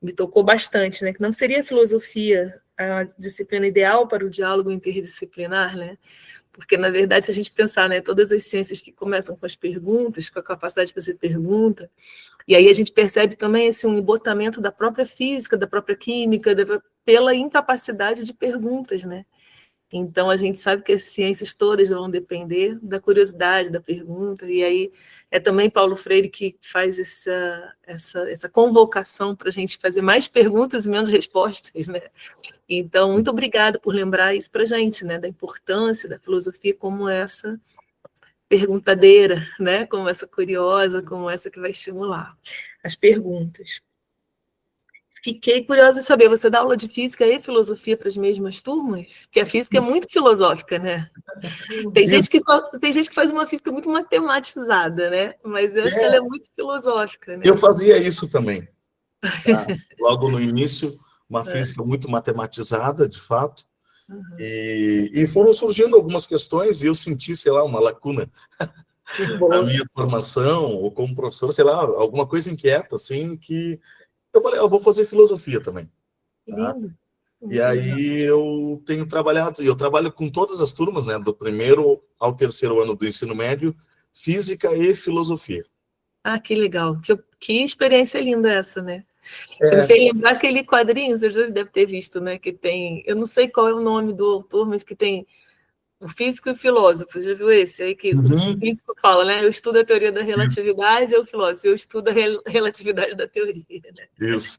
[SPEAKER 3] me tocou bastante, né? Que não seria a filosofia a disciplina ideal para o diálogo interdisciplinar, né? Porque, na verdade, se a gente pensar, né, todas as ciências que começam com as perguntas, com a capacidade de fazer pergunta, e aí a gente percebe também esse um embotamento da própria física, da própria química, pela incapacidade de perguntas, né? Então, a gente sabe que as ciências todas vão depender da curiosidade, da pergunta, e aí é também Paulo Freire que faz essa convocação para a gente fazer mais perguntas e menos respostas, né? Então, muito obrigada por lembrar isso para a gente, né? Da importância da filosofia como essa perguntadeira, né? Como essa curiosa, como essa que vai estimular as perguntas. Fiquei curiosa de saber, você dá aula de física e filosofia para as mesmas turmas? Porque a física é muito filosófica, né? Tem gente que faz uma física muito matematizada, né? Mas eu acho que ela é muito filosófica, né?
[SPEAKER 4] Eu fazia isso também. Tá? Logo no início, uma física muito matematizada, de fato.
[SPEAKER 3] Uhum.
[SPEAKER 4] E foram surgindo algumas questões e eu senti, sei lá, uma lacuna na minha formação, ou como professor, sei lá, alguma coisa inquieta, assim, que eu falei, eu vou fazer filosofia também. Tá?
[SPEAKER 3] Lindo.
[SPEAKER 4] E aí eu tenho trabalhado, e eu trabalho com todas as turmas, né, do primeiro ao terceiro ano do ensino médio, física e filosofia.
[SPEAKER 3] Ah, que legal. Que experiência linda essa, né? Você me fez lembrar aquele quadrinho, você já deve ter visto, né? Que tem, eu não sei qual é o nome do autor, mas que tem o físico e o filósofo. Já viu esse? Aí que o físico fala, né? Eu estudo a teoria da relatividade, é o filósofo. Eu estudo a relatividade da teoria. Né?
[SPEAKER 4] Isso.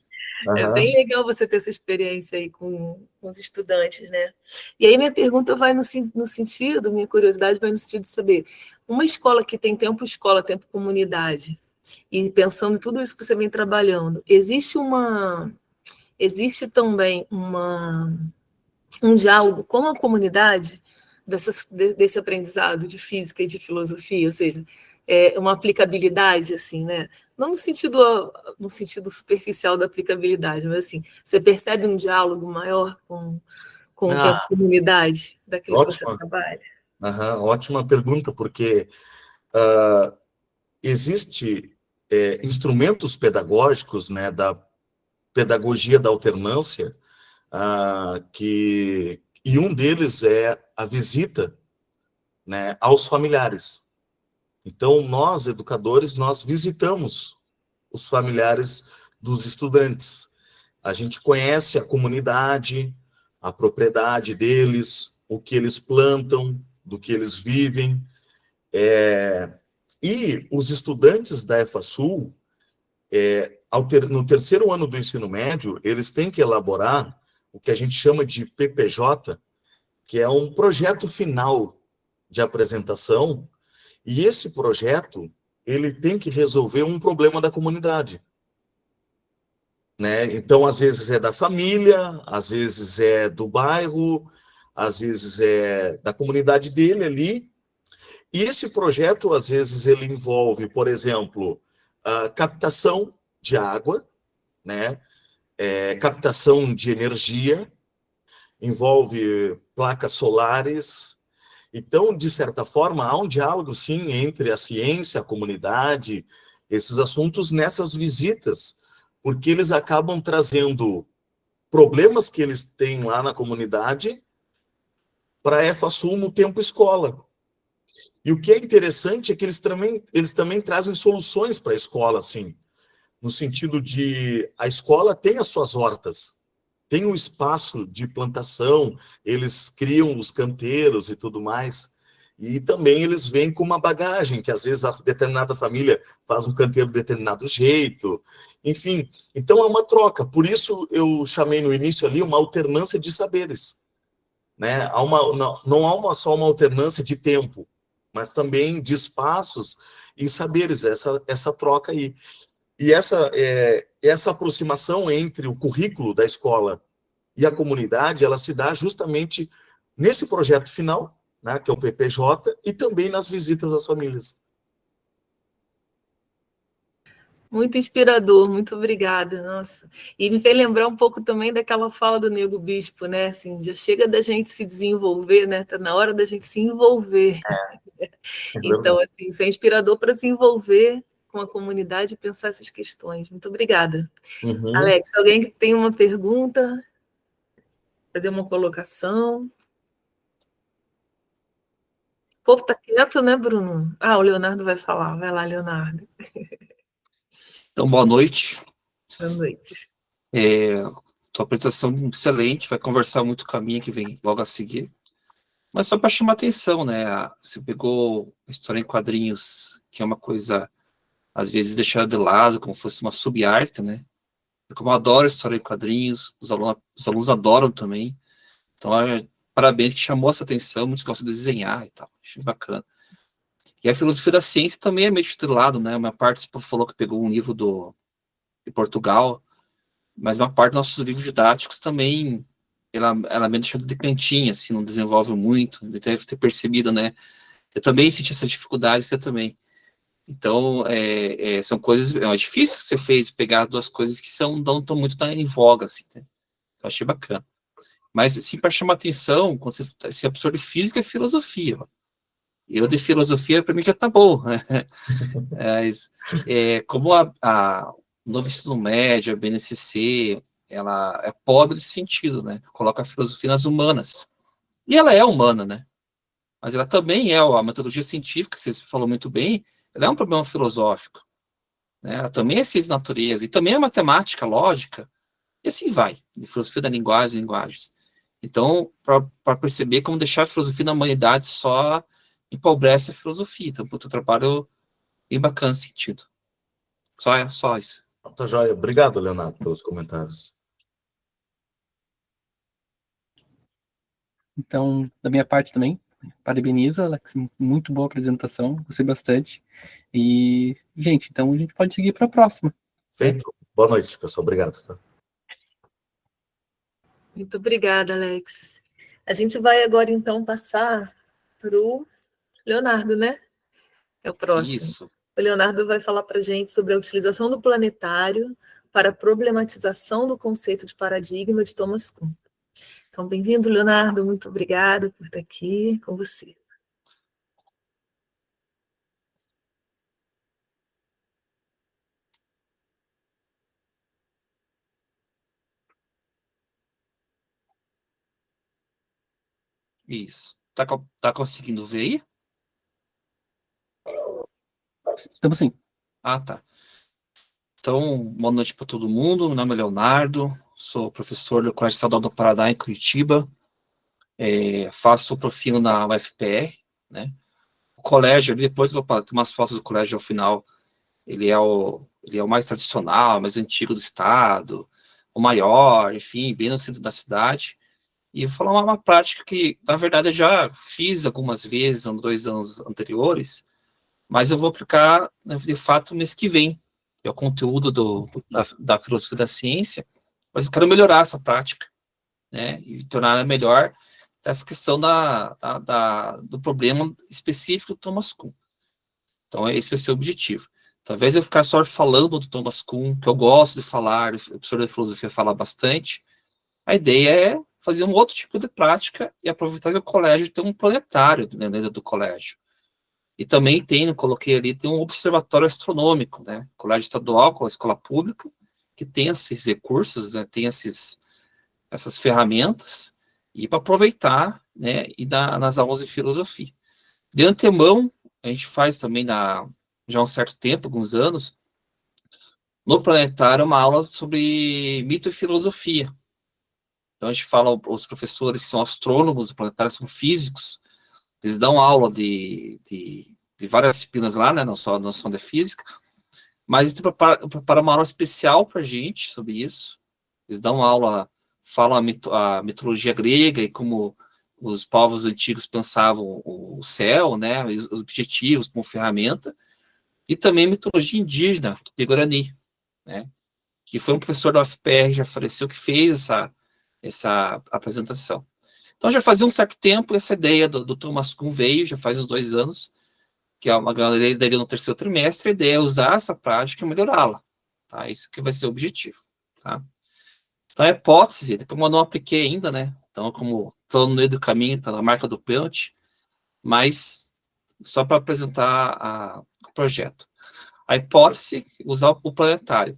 [SPEAKER 3] É bem legal você ter essa experiência aí com os estudantes, né? E aí minha pergunta vai no sentido, minha curiosidade vai no sentido de saber, uma escola que tem tempo escola, tempo comunidade, e pensando em tudo isso que você vem trabalhando, existe também um diálogo com a comunidade desse aprendizado de física e de filosofia, ou seja, uma aplicabilidade, assim, né? Não no sentido superficial da aplicabilidade, mas assim, você percebe um diálogo maior com a comunidade daquilo que você trabalha?
[SPEAKER 4] Ótima pergunta, porque existe instrumentos pedagógicos, né, da pedagogia da alternância, que E um deles é a visita, né, aos familiares. Então, nós, educadores, nós visitamos os familiares dos estudantes. A gente conhece a comunidade, a propriedade deles, o que eles plantam, do que eles vivem. E os estudantes da EFASUL, no terceiro ano do ensino médio, eles têm que elaborar o que a gente chama de PPJ, que é um projeto final de apresentação, e esse projeto, ele tem que resolver um problema da comunidade, né? Então, às vezes é da família, às vezes é do bairro, às vezes é da comunidade dele ali, e esse projeto, às vezes, ele envolve, por exemplo, a captação de água, né? Captação de energia, envolve placas solares. Então, de certa forma, há um diálogo, sim, entre a ciência, a comunidade, esses assuntos nessas visitas, porque eles acabam trazendo problemas que eles têm lá na comunidade para a EFASUL no tempo escola. E o que é interessante é que eles também trazem soluções para a escola, assim, no sentido de a escola tem as suas hortas, tem um espaço de plantação, eles criam os canteiros e tudo mais, e também eles vêm com uma bagagem, que às vezes a determinada família faz um canteiro de determinado jeito, enfim, então é uma troca, por isso eu chamei no início ali uma alternância de saberes, né? Não há só uma alternância de tempo, mas também de espaços e saberes, essa troca aí. E essa aproximação entre o currículo da escola e a comunidade, ela se dá justamente nesse projeto final, né, que é o PPJ, e também nas visitas às famílias.
[SPEAKER 3] Muito inspirador, muito obrigada, nossa. E me fez lembrar um pouco também daquela fala do Nego Bispo, né? Assim, já chega da gente se desenvolver, né? Tá na hora da gente se envolver.
[SPEAKER 4] É
[SPEAKER 3] Então,
[SPEAKER 4] verdade.
[SPEAKER 3] assim, isso é inspirador para se envolver com a comunidade e pensar essas questões. Muito obrigada.
[SPEAKER 4] Uhum.
[SPEAKER 3] Alex, alguém que tem uma pergunta, fazer uma colocação? O povo está quieto, né, Bruno? Ah, o Leonardo vai falar. Vai lá, Leonardo.
[SPEAKER 5] Então, boa noite.
[SPEAKER 3] Boa noite.
[SPEAKER 5] Tua apresentação excelente, vai conversar muito com a minha que vem logo a seguir. Mas só para chamar atenção, né? Você pegou a história em quadrinhos, que é uma coisa, às vezes, deixada de lado, como fosse uma sub-arte, né? Como eu adoro história em quadrinhos, os alunos adoram também. Então, parabéns que chamou essa atenção, muitos gostam de desenhar e tal, achei bacana. E a filosofia da ciência também é meio de lado, né? Uma parte você falou que pegou um livro de Portugal, mas uma parte dos nossos livros didáticos também, ela é meio deixada de cantinho, assim, não desenvolve muito, deve ter percebido, né? Eu também senti essa dificuldade, você também. Então, são coisas, é difícil que você fez pegar duas coisas que não estão muito em voga, assim, né? Eu achei bacana. Mas, assim, para chamar atenção, quando você absorve física e filosofia, ó. Eu de filosofia, para mim já tá bom, né? Mas, como o novo ensino médio, a BNCC, ela é pobre nesse sentido, né? Coloca a filosofia nas humanas. E ela é humana, né? Mas ela também a metodologia científica, que você falou muito bem, ela é um problema filosófico, né? Ela também é ciência da natureza, e também é matemática, lógica, e assim vai, de filosofia da linguagem, linguagens. Então, para perceber como deixar a filosofia na humanidade só empobrece a filosofia. Então, o teu trabalho é bem bacana nesse sentido. Só isso.
[SPEAKER 4] Tá joia. Obrigado, Leonardo, pelos comentários.
[SPEAKER 2] Então, da minha parte também, parabenizo, Alex, muito boa apresentação, gostei bastante. E, gente, então a gente pode seguir para a próxima.
[SPEAKER 4] Feito. Boa noite, pessoal. Obrigado. Tá?
[SPEAKER 3] Muito obrigada, Alex. A gente vai agora, então, passar para o Leonardo, né? É o próximo.
[SPEAKER 5] Isso.
[SPEAKER 3] O Leonardo vai falar para a gente sobre a utilização do planetário para a problematização do conceito de paradigma de Thomas Kuhn. Então, bem-vindo, Leonardo. Muito obrigada por estar aqui com você.
[SPEAKER 5] Isso. Tá conseguindo ver aí?
[SPEAKER 2] Estamos sim.
[SPEAKER 5] Ah, tá. Então, boa noite para todo mundo. Meu nome é Leonardo, sou professor do Colégio Estadual do Paraná, em Curitiba. Faço profilo na UFPR, né? O colégio, depois eu vou ter umas fotos do colégio ao final. Ele é o mais tradicional, mais antigo do estado, o maior, enfim, bem no centro da cidade. E eu vou falar uma prática que, na verdade, eu já fiz algumas vezes, nos 2 anos anteriores, mas eu vou aplicar, né, de fato, mês que vem. É o conteúdo da filosofia da ciência, mas eu quero melhorar essa prática, né, e torná-la melhor essa questão do problema específico do Thomas Kuhn. Então, esse vai ser o objetivo. Talvez eu ficar só falando do Thomas Kuhn, que eu gosto de falar, o professor de filosofia fala bastante. A ideia é fazer um outro tipo de prática e aproveitar que o colégio tem um planetário, né, dentro do colégio. E também coloquei ali, tem um observatório astronômico, né? Colégio estadual, com a escola pública, que tem esses recursos, né, tem essas ferramentas, e para aproveitar, né, e nas aulas de filosofia. De antemão, a gente faz também, já há um certo tempo, alguns anos, no planetário, uma aula sobre mito e filosofia. Então, a gente fala, os professores são astrônomos do planetário, são físicos, eles dão aula de várias disciplinas lá, né, não só de física, mas eles preparam uma aula especial para a gente sobre isso. Eles dão aula, falam a mitologia grega e como os povos antigos pensavam o céu, né, os objetivos como ferramenta, e também mitologia indígena, de Guarani, né, que foi um professor da UFPR, já faleceu, que fez essa apresentação. Então, já fazia um certo tempo, essa ideia do Thomas Kuhn veio, já faz uns 2 anos, que é uma galera dele no 3º trimestre, a ideia é usar essa prática e melhorá-la, tá? Isso que vai ser o objetivo, tá? Então, a hipótese, como eu não apliquei ainda, né? Então, como estou no meio do caminho, está na marca do pênalti, mas só para apresentar o projeto. A hipótese, usar o planetário.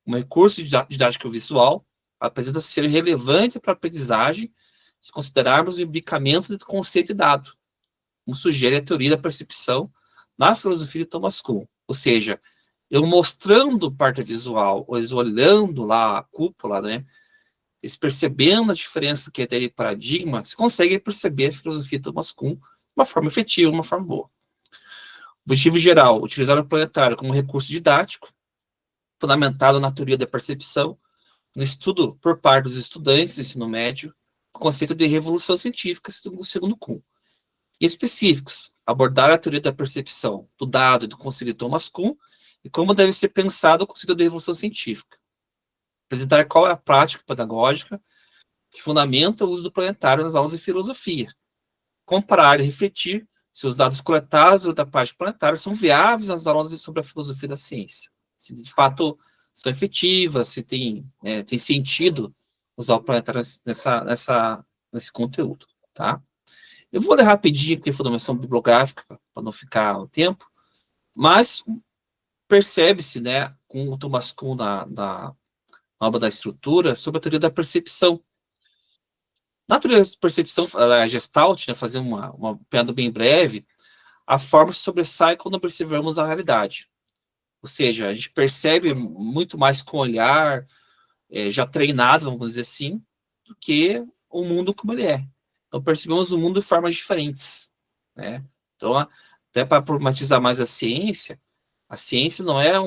[SPEAKER 5] Um recurso didático visual apresenta ser relevante para a aprendizagem se considerarmos o imbricamento de conceito e dado, como sugere a teoria da percepção na filosofia de Thomas Kuhn. Ou seja, eu mostrando parte visual, ou eles olhando lá a cúpula, né, eles percebendo a diferença que é de paradigma, se conseguem perceber a filosofia de Thomas Kuhn de uma forma efetiva, de uma forma boa. Objetivo geral, utilizar o planetário como recurso didático, fundamentado na teoria da percepção, no estudo por parte dos estudantes do ensino médio, o conceito de revolução científica, segundo Kuhn. E específicos, abordar a teoria da percepção do dado e do conceito de Thomas Kuhn e como deve ser pensado o conceito de revolução científica. Apresentar qual é a prática pedagógica que fundamenta o uso do planetário nas aulas de filosofia. Comparar e refletir se os dados coletados da prática planetária são viáveis nas aulas sobre a filosofia da ciência. Se de fato são efetivas, se tem sentido usar o planetário nesse conteúdo, tá? Eu vou ler rapidinho aqui a fundamentação bibliográfica, para não ficar o tempo, mas percebe-se, né, com o Thomas Kuhn na obra da estrutura, sobre a teoria da percepção. Na teoria da percepção, a Gestalt, né, fazer uma piada bem breve, a forma se sobressai quando observamos a realidade. Ou seja, a gente percebe muito mais com o olhar já treinado, vamos dizer assim, do que o mundo como ele é. Então, percebemos o mundo de formas diferentes, né? Então, até para problematizar mais a ciência não é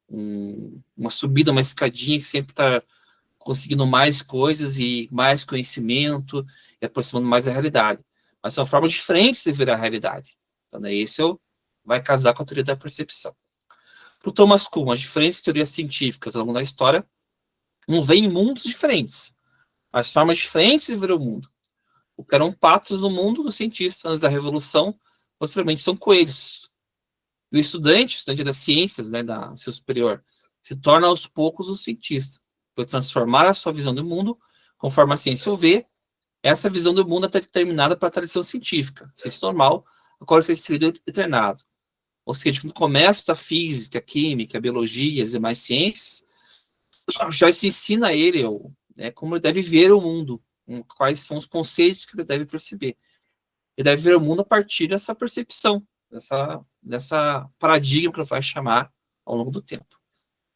[SPEAKER 5] uma subida, uma escadinha que sempre está conseguindo mais coisas e mais conhecimento e aproximando mais da realidade. Mas são formas diferentes de ver a realidade. Então, daí esse vai casar com a teoria da percepção. Para o Thomas Kuhn, as diferentes teorias científicas ao longo da história não vêm em mundos diferentes, mas formas diferentes de ver o mundo. O que eram patos no mundo dos cientistas antes da Revolução, posteriormente são coelhos. E o estudante das ciências, né, da seu superior, se torna aos poucos um cientista, pois transformar a sua visão do mundo, conforme a ciência o vê, essa visão do mundo é determinada pela tradição científica, ciência normal, a qual é inserido e treinado. Ou seja, quando começa a física, a química, a biologia, as demais ciências, já se ensina a ele, né, como ele deve ver o mundo, quais são os conceitos que ele deve perceber. Ele deve ver o mundo a partir dessa percepção, dessa paradigma que ele vai chamar ao longo do tempo.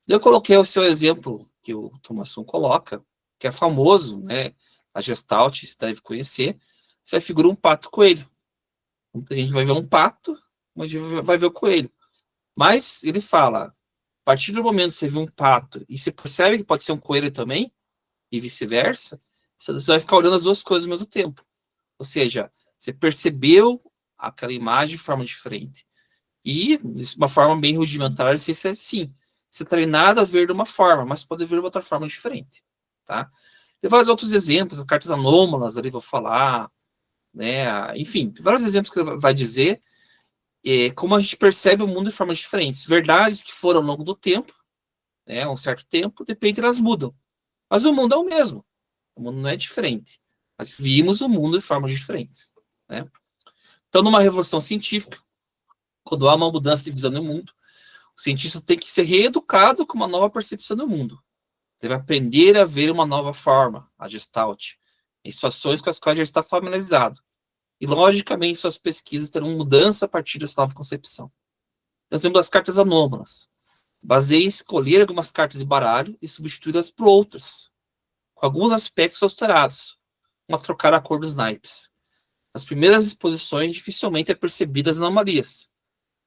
[SPEAKER 5] Eu coloquei o seu exemplo, que o Thomas Kuhn coloca, que é famoso, né? A Gestalt, você deve conhecer, você figura um pato coelho. Muita gente vai ver um pato, mas vai ver o coelho. Mas ele fala, a partir do momento que você vê um pato e você percebe que pode ser um coelho também, e vice-versa, você vai ficar olhando as duas coisas ao mesmo tempo. Ou seja, você percebeu aquela imagem de forma diferente. E, de uma forma bem rudimentar, você é assim. Você é treinado a ver de uma forma, mas pode ver de outra forma diferente. Tá? Tem vários outros exemplos, as cartas anômalas, ali vou falar, né? Enfim, vários exemplos que ele vai dizer como a gente percebe o mundo de formas diferentes. Verdades que foram ao longo do tempo, né, um certo tempo, de repente elas mudam. Mas o mundo é o mesmo. O mundo não é diferente. Mas vimos o mundo de formas diferentes. Né? Então, numa revolução científica, quando há uma mudança de visão no mundo, o cientista tem que ser reeducado com uma nova percepção do mundo. Deve aprender a ver uma nova forma, a Gestalt, em situações com as quais já está familiarizado. E, logicamente, suas pesquisas terão mudança a partir dessa nova concepção. Exemplo das cartas anômalas. Baseie em escolher algumas cartas de baralho e substituí-las por outras, com alguns aspectos alterados, como a trocar a cor dos naipes. Nas primeiras exposições, dificilmente é percebidas as anomalias.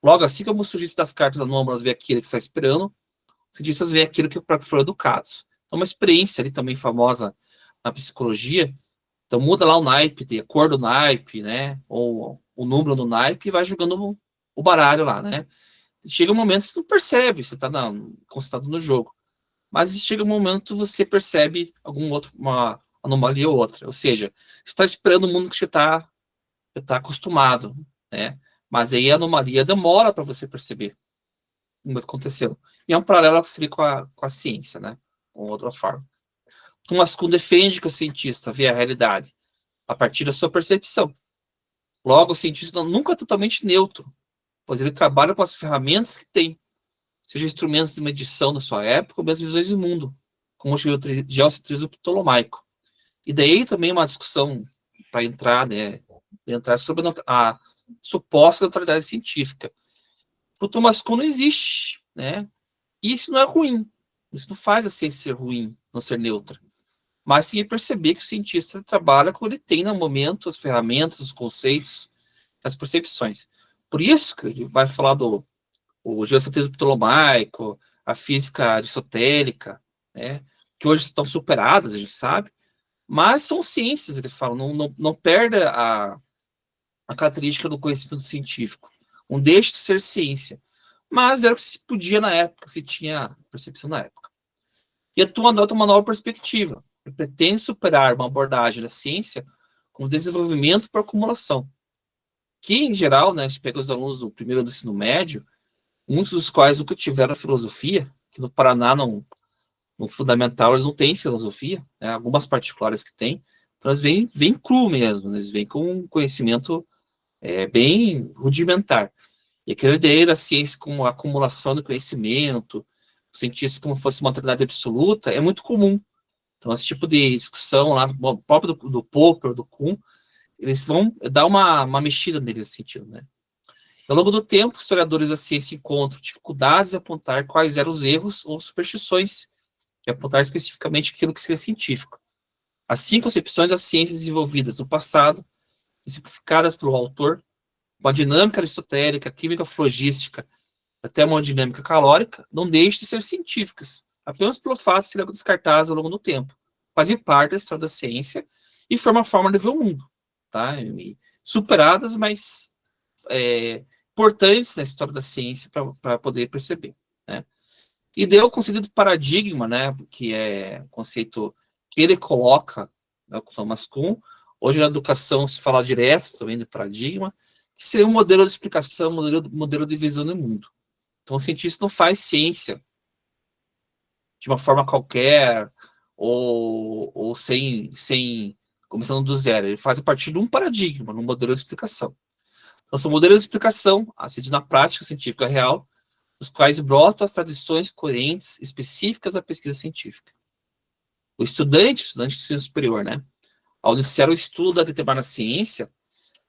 [SPEAKER 5] Logo, assim como o sujeito das cartas anômalas vê aquilo que está esperando, os cientistas veem aquilo que foram educados. Então, uma experiência ali também famosa na psicologia. Então, muda lá o naipe, a cor do naipe, né? Ou o número do naipe e vai jogando o baralho lá, né? Chega um momento que você não percebe, você está concentrado no jogo. Mas chega um momento que você percebe uma anomalia ou outra. Ou seja, você está esperando o mundo que você está acostumado, né? Mas aí a anomalia demora para você perceber como aconteceu. E é um paralelo que seria com a ciência, né? Com outra forma. Thomas Kuhn defende que o cientista vê a realidade a partir da sua percepção. Logo, o cientista nunca é totalmente neutro, pois ele trabalha com as ferramentas que tem, seja instrumentos de medição da sua época ou mesmo visões do mundo, como o geocentrismo ptolomaico. E daí também uma discussão para entrar, né, sobre a suposta neutralidade científica. Para o Thomas Kuhn não existe, né? E isso não é ruim. Isso não faz a ciência ser ruim, não ser neutra. Mas sim perceber que o cientista trabalha como ele tem no momento as ferramentas, os conceitos, as percepções. Por isso que ele vai falar do geocentrismo ptolomaico, a física aristotélica, né, que hoje estão superadas, a gente sabe, mas são ciências, ele fala, não perde a característica do conhecimento científico. Não deixa de ser ciência. Mas era o que se podia na época, se tinha percepção na época. E a Kuhn adota uma nova perspectiva. Ele pretende superar uma abordagem da ciência com desenvolvimento por acumulação. Que, em geral, né, a gente pega os alunos do primeiro do ensino médio, muitos dos quais nunca tiveram filosofia, que no Paraná, no fundamental, eles não têm filosofia, né, algumas particulares que têm, então eles vêm cru mesmo, né, eles vêm com um conhecimento bem rudimentar. E aquela ideia da ciência como acumulação de conhecimento, os cientistas como fosse uma autoridade absoluta, é muito comum. Então, esse tipo de discussão lá, próprio do Popper, do Kuhn, eles vão dar uma mexida nesse sentido, né? Ao longo do tempo, historiadores da ciência encontram dificuldades em apontar quais eram os erros ou superstições, e apontar especificamente aquilo que seria científico. As 5 concepções das ciências desenvolvidas no passado, simplificadas pelo autor, uma dinâmica aristotélica, química flogística, até uma dinâmica calórica, não deixam de ser científicas, apenas pelo fato de serem descartadas ao longo do tempo. Fazem parte da história da ciência e formam a forma de ver o mundo. Tá? E superadas, mas importantes na história da ciência para poder perceber. Né? E deu o conceito do paradigma, né, que é o conceito que ele coloca, né, o Thomas Kuhn. Hoje na educação se fala direto também do paradigma, que seria um modelo de explicação, modelo de visão do mundo. Então o cientista não faz ciência de uma forma qualquer, ou sem começando do zero. Ele faz a partir de um paradigma, um modelo de explicação. Então, são modelos de explicação, acedidos na prática científica real, dos quais brotam as tradições coerentes específicas da pesquisa científica. O estudante de ensino superior, né, ao iniciar o estudo da determinada ciência,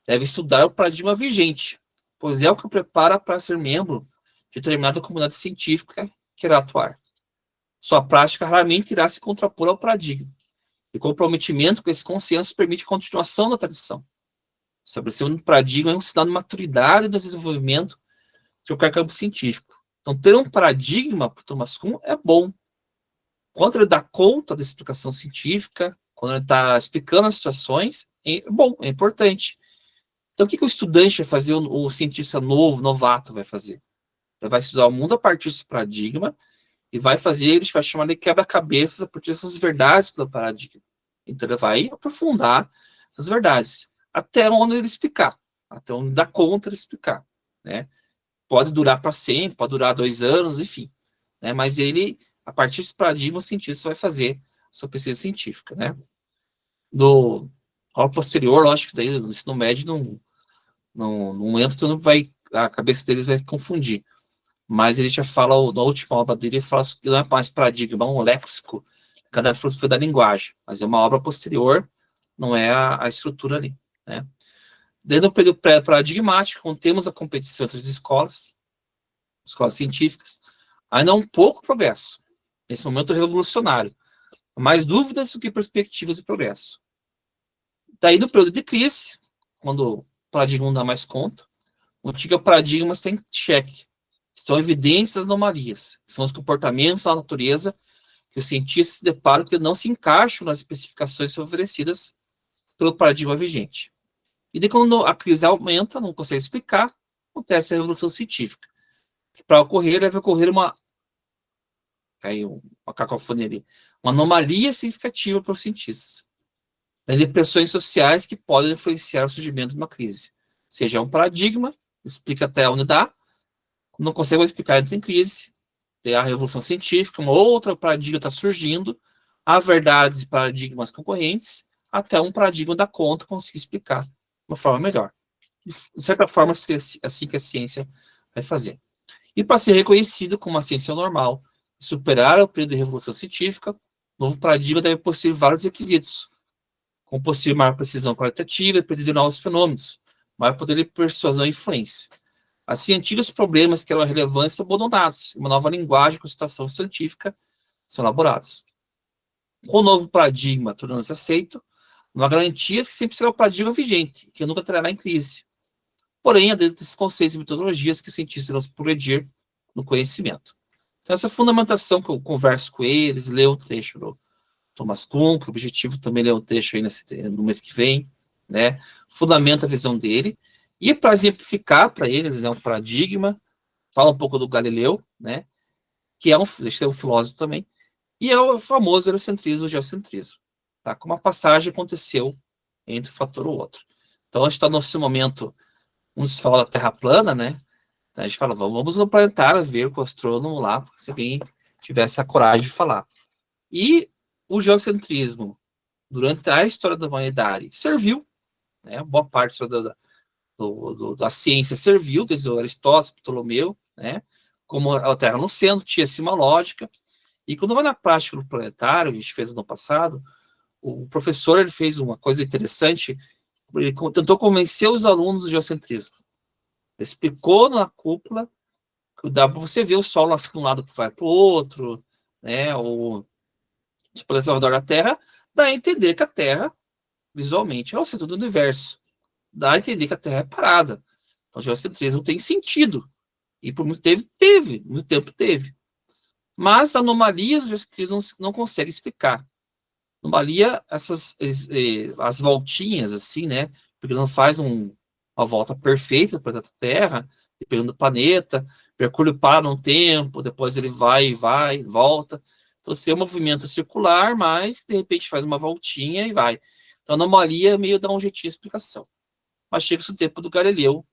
[SPEAKER 5] deve estudar o paradigma vigente, pois é o que o prepara para ser membro de determinada comunidade científica que irá atuar. Sua prática raramente irá se contrapor ao paradigma, e comprometimento com esse consenso permite a continuação da tradição. Estabelecer um paradigma é um sinal de maturidade do desenvolvimento de qualquer campo científico. Então, ter um paradigma para o Thomas Kuhn é bom. Quando ele dá conta da explicação científica, quando ele está explicando as situações, é bom, é importante. Então, o que o estudante vai fazer, o cientista novato vai fazer? Ele vai estudar o mundo a partir desse paradigma e vai fazer, ele vai chamar de quebra-cabeças a partir dessas verdades do paradigma. Então, ele vai aprofundar as verdades, até onde ele explicar, até onde dá conta de explicar, né? Pode durar para sempre, pode durar 2 anos, enfim, né? Mas ele, a partir desse paradigma, o cientista vai fazer sua pesquisa científica, né? Ao posterior, lógico que daí no ensino médio não entra, então a cabeça deles vai confundir. Mas ele já fala, na última obra dele, ele fala que não é mais paradigma, é um léxico, cada filosofia da linguagem, mas é uma obra posterior, não é a estrutura ali, né? Dentro do período pré-paradigmático, quando temos a competição entre as escolas científicas, ainda há um pouco progresso, nesse momento revolucionário, mais dúvidas do que perspectivas de progresso. Daí, no período de crise, quando o paradigma não dá mais conta, o antigo paradigma está em xeque. São evidências das anomalias, são os comportamentos da natureza que os cientistas se deparam que não se encaixam nas especificações oferecidas pelo paradigma vigente. E daí, quando a crise aumenta, não consegue explicar, acontece a revolução científica. Para ocorrer, deve ocorrer uma cacofonia ali, uma anomalia significativa para os cientistas. Depressões sociais que podem influenciar o surgimento de uma crise. Seja um paradigma, explica até onde dá, não consegue explicar, entra em crise, tem a revolução científica, uma outra paradigma está surgindo, há verdades e paradigmas concorrentes, até um paradigma da conta conseguir explicar de uma forma melhor. De certa forma, é assim que a ciência vai fazer. E para ser reconhecido como uma ciência normal, superar o período de revolução científica, o novo paradigma deve possuir vários requisitos, como possuir maior precisão qualitativa e predizer novos fenômenos, maior poder de persuasão e influência. Assim, antigos problemas que eram relevantes são abandonados, e uma nova linguagem de consultação científica são elaborados. Com o novo paradigma tornando-se aceito, não há garantias que sempre será o paradigma vigente, que nunca entrará em crise. Porém, há dentro desses conceitos e metodologias que os cientistas irão progredir no conhecimento. Então, essa fundamentação que eu converso com eles, leio um trecho do Thomas Kuhn, que o objetivo também é ler um trecho aí no mês que vem, né? Fundamenta a visão dele, e para exemplificar para eles, é um paradigma, fala um pouco do Galileu, né? Que é um filósofo também, e é o famoso heliocentrismo, o geocentrismo, tá? Como a passagem aconteceu entre um fator ou outro. Então, a gente está nesse momento, uns falam da Terra plana, né? Então, a gente fala, vamos no planetário ver com o astrônomo lá, se alguém tivesse a coragem de falar. E o geocentrismo, durante a história da humanidade, serviu, né? Boa parte da ciência serviu, desde o Aristóteles, Ptolomeu, né? Como a Terra no centro, tinha-se uma lógica. E quando vai na prática do planetário, a gente fez no ano passado, o professor ele fez uma coisa interessante, ele tentou convencer os alunos do geocentrismo. Ele explicou na cúpula que dá para você ver o Sol nascendo de um lado que vai para o outro, né? Os planetas ao redor da Terra, dá a entender que a Terra, visualmente, é o centro do universo. Dá a entender que a Terra é parada. Então, o geocentrismo tem sentido. E por muito tempo teve. Mas anomalias o geocentrismo não consegue explicar. Anomalia, as voltinhas, assim, né? Porque não faz uma volta perfeita para a Terra, dependendo do planeta. Mercúrio para um tempo, depois ele vai, volta. Então, seria um movimento circular, mas que de repente faz uma voltinha e vai. Então, a anomalia meio dá um jeitinho de explicação. Mas chega-se o tempo do Galileu,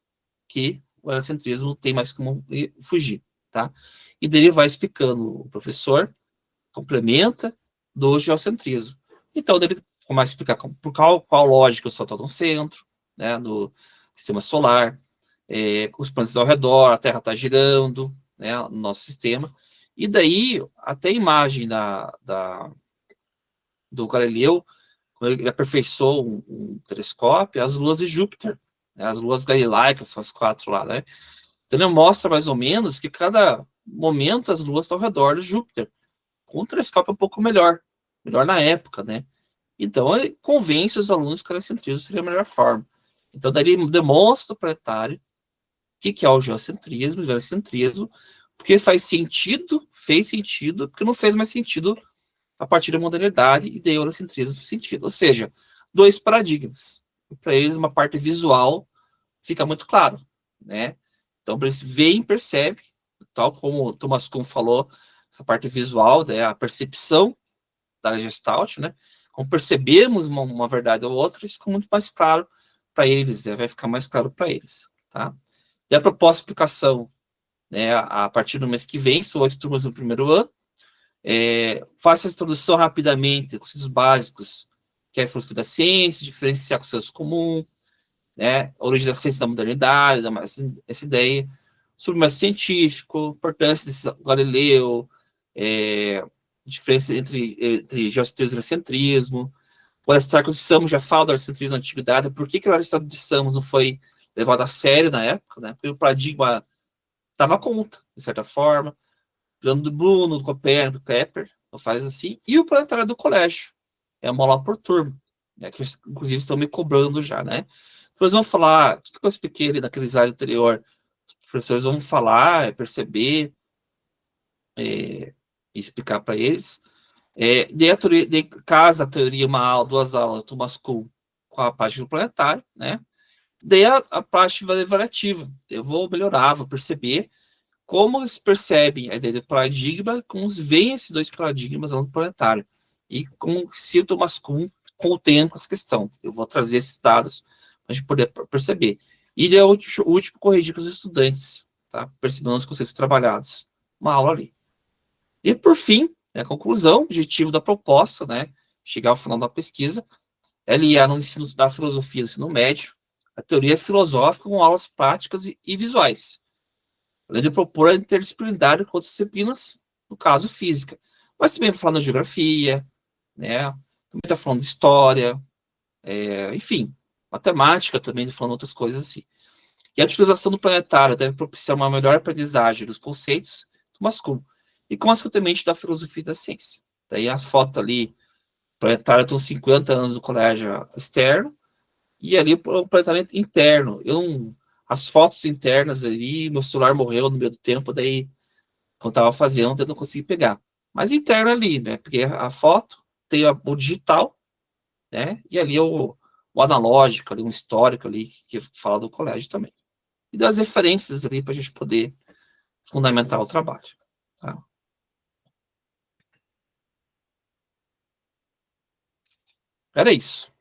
[SPEAKER 5] que o heliocentrismo tem mais como fugir, tá? E dele vai explicando, o professor complementa do geocentrismo. Então, ele começa a explicar por qual lógica o Sol está no centro, né, do sistema solar, os planetas ao redor, a Terra está girando, né, no nosso sistema. E daí, até a imagem do Galileu quando ele aperfeiçoou um telescópio, as luas de Júpiter, né, as luas galileicas, são as 4 lá, né? Então ele mostra mais ou menos que cada momento as luas estão ao redor de Júpiter, com um telescópio um pouco melhor na época, né? Então ele convence os alunos que o heliocentrismo seria a melhor forma. Então daí ele demonstra o planetário o que é o geocentrismo, o heliocentrismo, porque fez sentido, porque não fez mais sentido a partir da modernidade, e daí o heliocentrismo fez sentido. Ou seja, 2 paradigmas. Para eles, uma parte visual fica muito claro, né? Então, eles veem, percebem, tal como o Thomas Kuhn falou, essa parte visual, né, a percepção da Gestalt, né? Como percebemos uma verdade ou outra, isso fica muito mais claro para eles, né? Vai ficar mais claro para eles, tá? E a proposta de aplicação, né, a partir do mês que vem, são 8 turmas no primeiro ano. Faça essa introdução rapidamente, conceitos básicos, que é a filosofia da ciência, diferenciar com o senso comum, né, a origem da ciência da modernidade, essa ideia, sobre o método científico, importância de Galileu, diferença entre geocentrismo e heliocentrismo. O Aristarco de Samos já fala do heliocentrismo na antiguidade, por que o Aristarco de Samos não foi levado a sério na época, né? Porque o paradigma dava conta, de certa forma. Plano do Bruno, do Copérnico, do Kepler, faz assim, e o planetário do colégio, é uma aula por turma, né, que inclusive estão me cobrando já, né? Então, eles vão falar, tudo que eu expliquei ali naquele slide anterior, os professores vão falar, perceber, e explicar para eles. De casa, a teoria, uma aula, 2 aulas, Thomas Kuhn, com a parte do planetário, né? Daí a parte variativa, eu vou melhorar, vou perceber como eles percebem a ideia do paradigma, como eles veem esses 2 paradigmas no planetário, e como se o Thomas Kuhn contempla essa questão. Eu vou trazer esses dados para a gente poder perceber. E daí o último corrigir para os estudantes, tá? Percebendo os conceitos trabalhados. Uma aula ali. E, por fim, a conclusão, o objetivo da proposta, né? Chegar ao final da pesquisa, é aliar no ensino da filosofia do ensino médio, a teoria filosófica com aulas práticas e visuais, além de propor a interdisciplinaridade com outras disciplinas, no caso, física. Mas também falando de geografia, né? Também está falando de história, enfim, matemática também, falando outras coisas assim. E a utilização do planetário deve propiciar uma melhor aprendizagem dos conceitos do Thomas, e consequentemente da filosofia da ciência. Daí a foto ali, o planetário tem uns 50 anos do colégio externo, e ali o planetário interno. As fotos internas ali, meu celular morreu no meio do tempo, daí, quando estava fazendo, eu não consegui pegar. Mas interno ali, né? Porque a foto tem o digital, né? E ali o analógico, ali, um histórico ali, que fala do colégio também. E das referências ali para a gente poder fundamentar o trabalho. Tá? Era isso.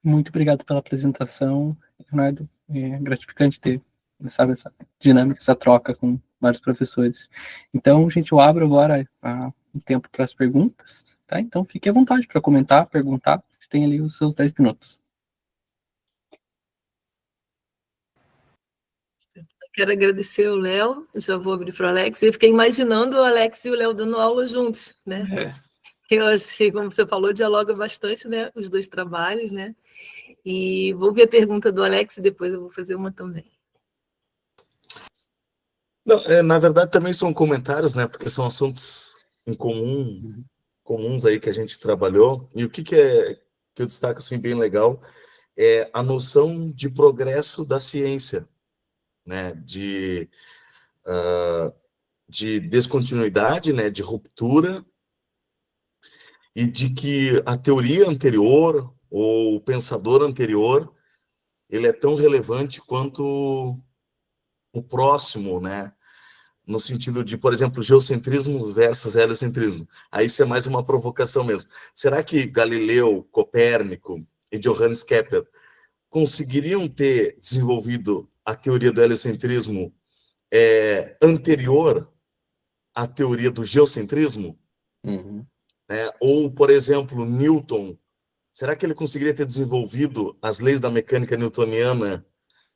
[SPEAKER 2] Muito obrigado pela apresentação, Leonardo. É gratificante ter, sabe, essa dinâmica, essa troca com vários professores. Então, gente, eu abro agora o tempo para as perguntas, tá? Então, fique à vontade para comentar, perguntar. Vocês têm ali os seus 10 minutos.
[SPEAKER 3] Quero agradecer o Léo, já vou abrir para o Alex. Eu fiquei imaginando o Alex e o Léo dando aula juntos, né? Eu achei, como você falou, dialoga bastante, né? Os 2 trabalhos, né? E vou ver a pergunta do Alex e depois eu vou fazer uma também.
[SPEAKER 4] Não, na verdade, também são comentários, né? Porque são assuntos em comum, comuns aí que a gente trabalhou. E o que eu destaco assim bem legal é a noção de progresso da ciência, né? De descontinuidade, né? De ruptura, e de que a teoria anterior ou o pensador anterior ele é tão relevante quanto o próximo, né? No sentido de, por exemplo, geocentrismo versus heliocentrismo. Aí isso é mais uma provocação mesmo. Será que Galileu, Copérnico e Johannes Kepler conseguiriam ter desenvolvido a teoria do heliocentrismo anterior à teoria do geocentrismo?
[SPEAKER 5] Uhum.
[SPEAKER 4] Ou, por exemplo, Newton, será que ele conseguiria ter desenvolvido as leis da mecânica newtoniana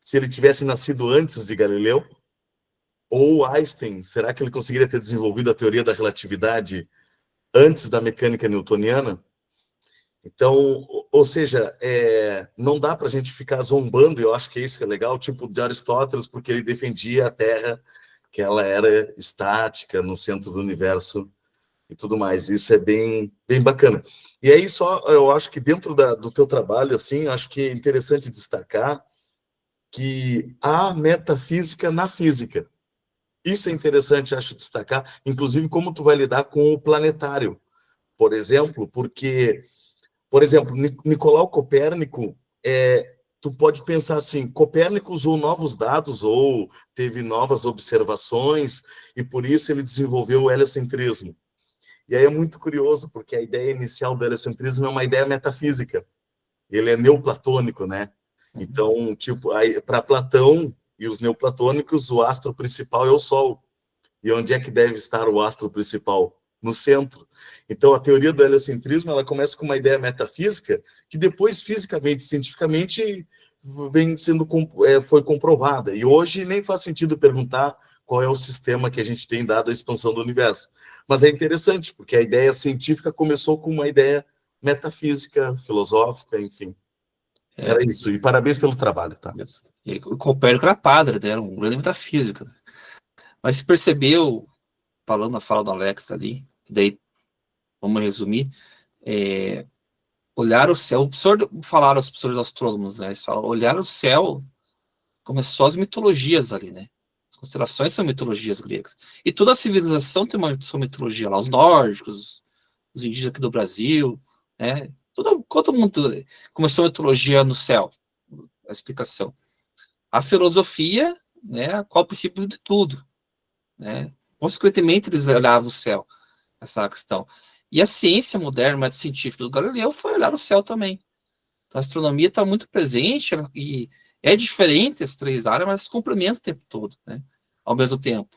[SPEAKER 4] se ele tivesse nascido antes de Galileu? Ou Einstein, será que ele conseguiria ter desenvolvido a teoria da relatividade antes da mecânica newtoniana. Então, ou seja, não dá para a gente ficar zombando, eu acho que isso que é legal, tipo de Aristóteles, porque ele defendia a Terra, que ela era estática no centro do universo e tudo mais. Isso é bem, bem bacana. E aí só, eu acho que dentro do teu trabalho, assim, acho que é interessante destacar que há metafísica na física. Isso é interessante, acho, destacar, inclusive como tu vai lidar com o planetário, por exemplo, porque, por exemplo, Nicolau Copérnico, tu pode pensar assim, Copérnico usou novos dados ou teve novas observações e por isso ele desenvolveu o heliocentrismo. E aí é muito curioso, porque a ideia inicial do heliocentrismo é uma ideia metafísica. Ele é neoplatônico, né? Então, tipo, para Platão e os neoplatônicos, o astro principal é o Sol. E onde é que deve estar o astro principal? No centro. Então, a teoria do heliocentrismo, ela começa com uma ideia metafísica que depois, fisicamente, cientificamente, foi comprovada. E hoje nem faz sentido perguntar qual é o sistema que a gente tem dado a expansão do universo. Mas é interessante, porque a ideia científica começou com uma ideia metafísica, filosófica, enfim. Era isso. E parabéns pelo trabalho, tá?
[SPEAKER 5] E o Copérnico era padre, né? Era um grande metafísico. Mas se percebeu, falando a fala do Alex ali, daí, vamos resumir, olhar o céu, falaram os professores astrônomos, né? Eles falam, olhar o céu, começou as mitologias ali, né? As constelações são mitologias gregas. E toda a civilização tem uma sua mitologia lá, os nórdicos, os indígenas aqui do Brasil, né? Todo mundo começou a mitologia no céu, a explicação. A filosofia, né? Qual o princípio de tudo, né? Consequentemente, eles olhavam o céu, essa questão. E a ciência moderna, o método científico do Galileu, foi olhar o céu também. Então, a astronomia está muito presente e é diferente as três áreas, mas se complementam o tempo todo, né? Ao mesmo tempo.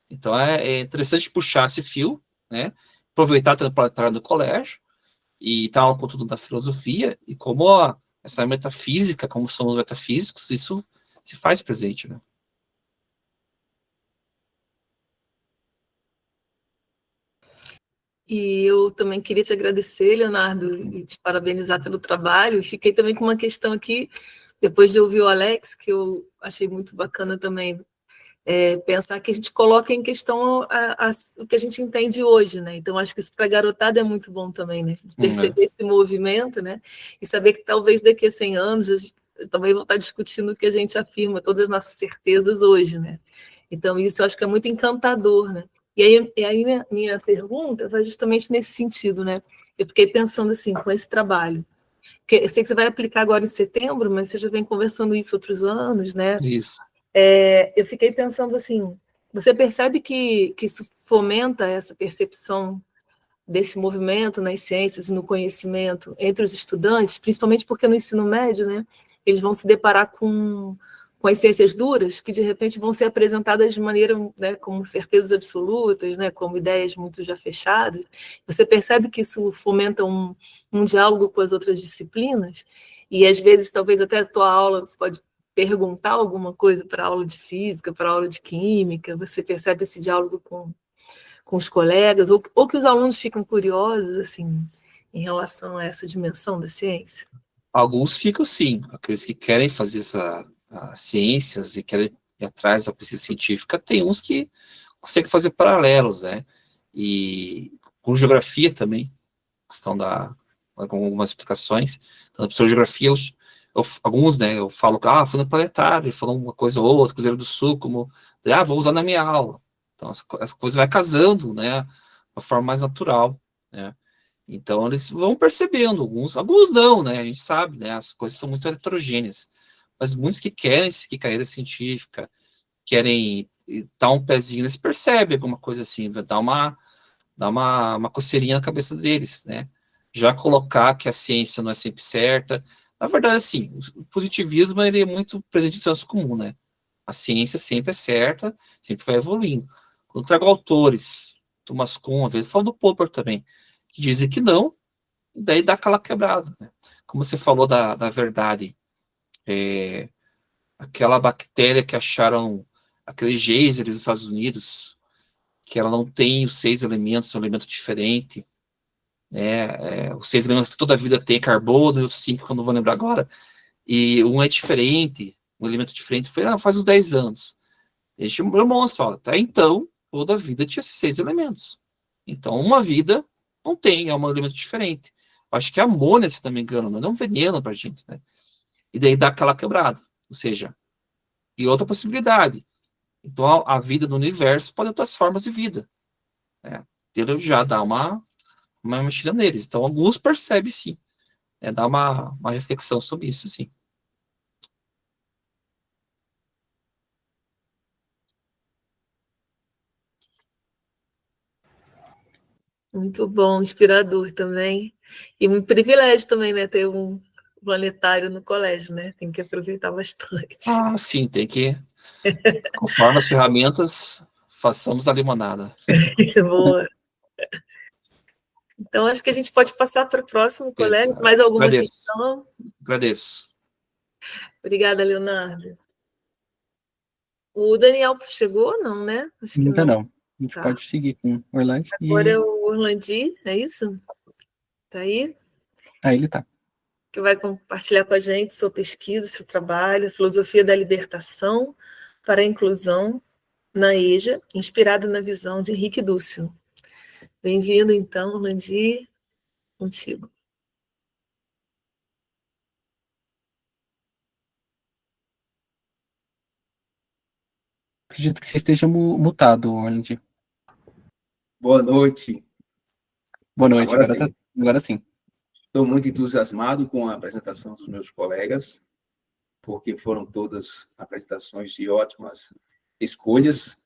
[SPEAKER 5] Então, é interessante puxar esse fio, né? Aproveitar o planetário do colégio e estar com tudo da filosofia e como essa metafísica, como são os metafísicos, isso se faz presente, né?
[SPEAKER 3] E eu também queria te agradecer, Leonardo, e te parabenizar pelo trabalho. E fiquei também com uma questão aqui, depois de ouvir o Alex, que eu achei muito bacana também, pensar que a gente coloca em questão o que a gente entende hoje, né? Então, acho que isso para a garotada é muito bom também, né? De perceber esse movimento, né? E saber que talvez daqui a 100 anos a gente também vão estar discutindo o que a gente afirma, todas as nossas certezas hoje, né? Então, isso eu acho que é muito encantador, né? E aí minha pergunta vai justamente nesse sentido, né? Eu fiquei pensando assim, com esse trabalho, porque eu sei que você vai aplicar agora em setembro, mas você já vem conversando isso outros anos, né?
[SPEAKER 5] Isso.
[SPEAKER 3] Eu fiquei pensando assim, você percebe que isso fomenta essa percepção desse movimento nas ciências e no conhecimento entre os estudantes, principalmente porque no ensino médio, né, eles vão se deparar com as ciências duras, que de repente vão ser apresentadas de maneira, né, como certezas absolutas, né, como ideias muito já fechadas. Você percebe que isso fomenta um diálogo com as outras disciplinas? E às vezes, talvez até a tua aula pode perguntar alguma coisa para a aula de física, para a aula de química, você percebe esse diálogo com os colegas, ou que os alunos ficam curiosos, assim, em relação a essa dimensão da ciência?
[SPEAKER 5] Alguns ficam, sim, aqueles que querem fazer ciências e querem ir atrás da pesquisa científica, tem uns que conseguem fazer paralelos, né? E com geografia também, questão com algumas explicações. Então, na professora de geografia, alguns, né, eu falo, fui no planetário, ele falou uma coisa ou outra, Cruzeiro do Sul, como, vou usar na minha aula. Então, as coisas vai casando, né, de uma forma mais natural, né. Então, eles vão percebendo, alguns não, né, a gente sabe, né, as coisas são muito heterogêneas, mas muitos que querem seguir carreira científica, querem dar um pezinho, eles percebem alguma coisa assim, vai dar uma coceirinha na cabeça deles, né, já colocar que a ciência não é sempre certa. Na verdade, assim, o positivismo ele é muito presente no senso comum, né? A ciência sempre é certa, sempre vai evoluindo. Quando eu trago autores, Thomas Kuhn, uma vez, falo do Popper também, que dizem que não, e daí dá aquela quebrada, né? Como você falou da verdade, aquela bactéria que acharam, aqueles geysers nos Estados Unidos, que ela não tem os 6 elementos, é um elemento diferente, né? Os 6 elementos que toda a vida tem carbono, e os 5 que eu não vou lembrar agora, e um é diferente, um elemento diferente, faz uns 10 anos. A gente demonstra, até então, toda a vida tinha esses 6 elementos. Então, uma vida não tem, é um elemento diferente. Eu acho que a amônia, se não me engano, não é um veneno pra gente, né? E daí dá aquela quebrada. Ou seja, e outra possibilidade. Então, a vida no universo pode ter outras formas de vida, né? Ele já dá uma mexida neles. Então, alguns percebem, sim. Dá uma reflexão sobre isso, sim.
[SPEAKER 3] Muito bom, inspirador também. E um privilégio também, né, ter um planetário no colégio, né? Tem que aproveitar bastante.
[SPEAKER 5] Ah, sim, tem que, conforme as ferramentas, façamos a limonada.
[SPEAKER 3] Boa. Então, acho que a gente pode passar para o próximo colega. Mais alguma questão?
[SPEAKER 5] Agradeço.
[SPEAKER 3] Obrigada, Leonardo. O Daniel chegou, não, né?
[SPEAKER 2] Acho que ainda não. A gente
[SPEAKER 3] Tá.
[SPEAKER 2] pode seguir com o Orlando.
[SPEAKER 3] Agora é o Orlandi, é isso? Tá aí?
[SPEAKER 2] Aí ele tá.
[SPEAKER 3] Que vai compartilhar com a gente sua pesquisa, seu trabalho, filosofia da libertação para a inclusão na EJA, inspirado na visão de Henrique Dussel. Bem-vindo, então, Orlandi, contigo.
[SPEAKER 2] Acredito que você esteja mutado, Orlandi.
[SPEAKER 6] Boa noite.
[SPEAKER 2] Boa noite, agora sim.
[SPEAKER 6] Estou muito entusiasmado com a apresentação dos meus colegas, porque foram todas apresentações de ótimas escolhas.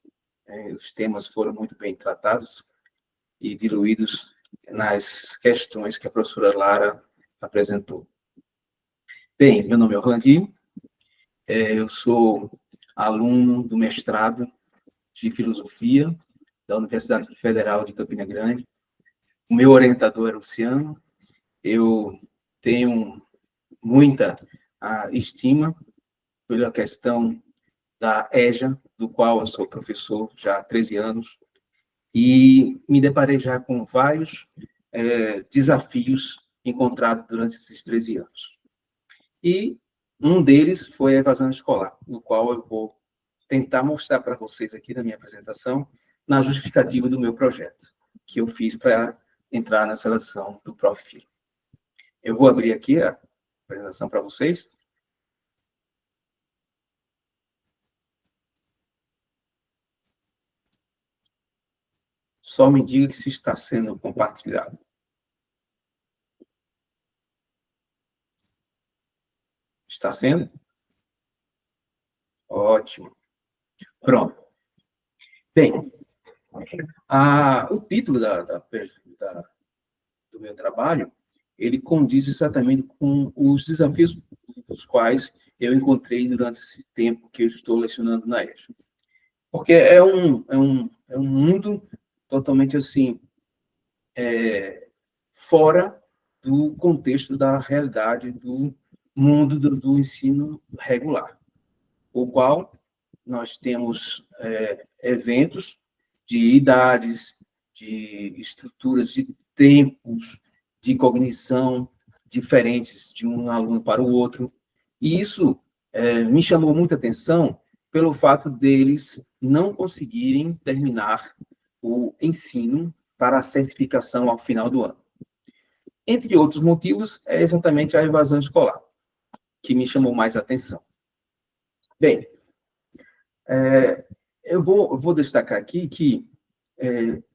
[SPEAKER 6] Os temas foram muito bem tratados e diluídos nas questões que a professora Lara apresentou. Bem, meu nome é Orlandi, eu sou aluno do mestrado de Filosofia da Universidade Federal de Campina Grande. O meu orientador é Luciano. Eu tenho muita estima pela questão da EJA, do qual eu sou professor já há 13 anos, e me deparei já com vários desafios encontrados durante esses 13 anos. E um deles foi a evasão escolar, no qual eu vou tentar mostrar para vocês aqui na minha apresentação, na justificativa do meu projeto, que eu fiz para entrar na seleção do Prof. Eu vou abrir aqui a apresentação para vocês. Só me diga que se está sendo compartilhado. Está sendo? Ótimo. Pronto. Bem, o título do meu trabalho, ele condiz exatamente com os desafios dos quais eu encontrei durante esse tempo que eu estou lecionando na EJA. Porque é um mundo totalmente assim, fora do contexto da realidade do mundo do ensino regular, o qual nós temos eventos de idades, de estruturas, de tempos, de cognição diferentes de um aluno para o outro. E isso me chamou muita atenção pelo fato deles não conseguirem terminar o ensino para a certificação ao final do ano. Entre outros motivos, é exatamente a evasão escolar, que me chamou mais atenção. Bem, eu vou destacar aqui que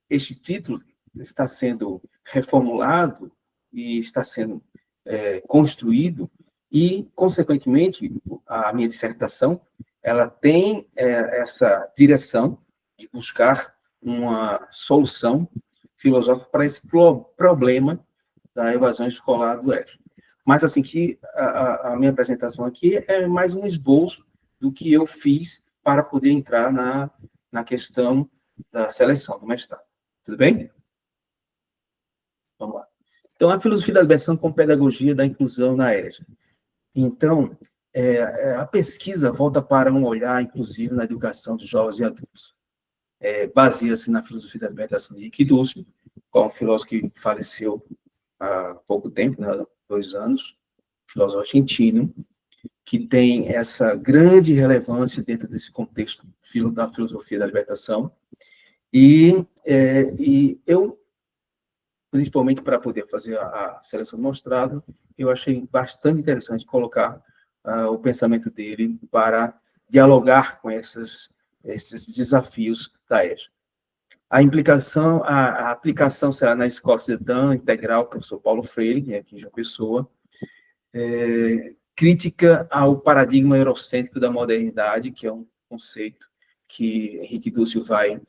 [SPEAKER 6] este título está sendo reformulado e está sendo construído e, consequentemente, a minha dissertação ela tem essa direção de buscar uma solução filosófica para esse problema da evasão escolar do EJA. Mas, assim, que a minha apresentação aqui é mais um esboço do que eu fiz para poder entrar na questão da seleção do mestrado. Tudo bem? Vamos lá. Então, a filosofia da libertação como pedagogia da inclusão na EJA. Então, a pesquisa volta para um olhar inclusivo na educação de jovens e adultos. Baseia-se na filosofia da libertação de Henrique Dussel, qual um filósofo que faleceu há pouco tempo, né, 2 anos, filósofo argentino, que tem essa grande relevância dentro desse contexto da filosofia da libertação. E eu, principalmente para poder fazer a seleção do mestrado, eu achei bastante interessante colocar o pensamento dele para dialogar com esses desafios da EJA. A aplicação será na Escola Cidadã Integral, professor Paulo Freire, aqui em João Pessoa, crítica ao paradigma eurocêntrico da modernidade, que é um conceito que Henrique Dussel vai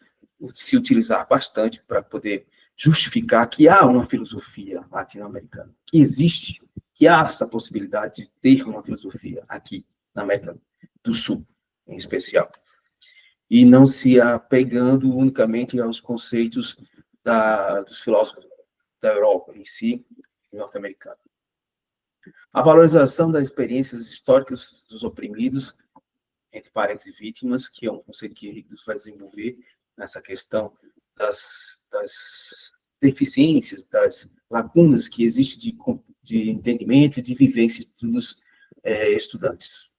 [SPEAKER 6] se utilizar bastante para poder justificar que há uma filosofia latino-americana, que existe, que há essa possibilidade de ter uma filosofia aqui na América do Sul, em especial, e não se apegando unicamente aos conceitos dos filósofos da Europa em si, norte-americana. A valorização das experiências históricas dos oprimidos, entre parentes e vítimas, que é um conceito que Henrique vai desenvolver nessa questão das deficiências, das lacunas que existem de entendimento e de vivência dos estudantes.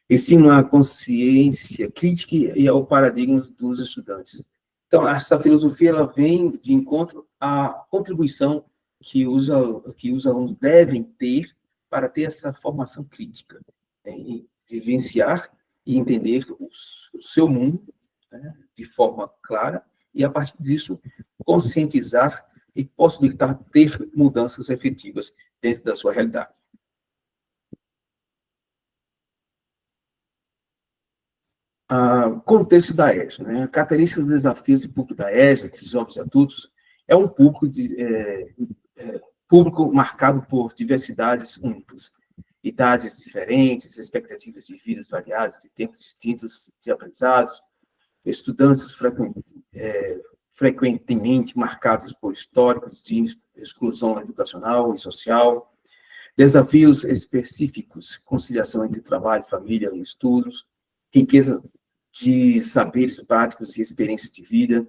[SPEAKER 6] Estimula a consciência crítica e ao paradigma dos estudantes. Então, essa filosofia ela vem de encontro à contribuição que os alunos devem ter para ter essa formação crítica, e vivenciar e entender o seu mundo, né, de forma clara, e, a partir disso, conscientizar e possibilitar ter mudanças efetivas dentro da sua realidade. Contexto da EJA, né? A característica dos desafios do público da EJA, de jovens e adultos, é um público, público marcado por diversidades únicas, idades diferentes, expectativas de vidas variadas e tempos distintos de aprendizados, estudantes frequentemente marcados por históricos de exclusão educacional e social, desafios específicos, conciliação entre trabalho, família e estudos, riqueza de saberes práticos e experiência de vida,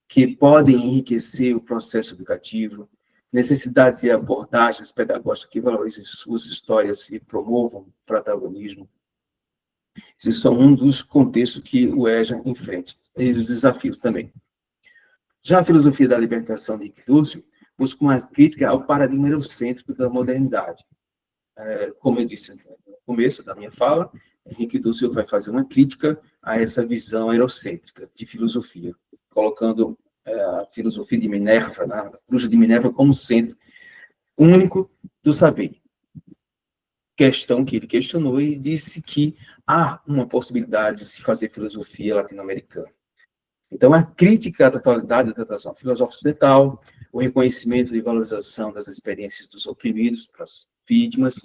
[SPEAKER 6] que podem enriquecer o processo educativo, necessidade de abordagens pedagógicas que valorizem suas histórias e promovam o protagonismo. Esses são um dos contextos que o EJA enfrenta, e os desafios também. Já a filosofia da libertação de Henrique Dussel busca uma crítica ao paradigma eurocêntrico da modernidade. Como eu disse no começo da minha fala, Henrique Dussel vai fazer uma crítica a essa visão eurocêntrica de filosofia, colocando a filosofia de Minerva, a bruxa de Minerva, como centro único do saber. Questão que ele questionou e disse que há uma possibilidade de se fazer filosofia latino-americana. Então, a crítica à totalidade da tradição filosófica ocidental, o reconhecimento e valorização das experiências dos oprimidos, das vítimas,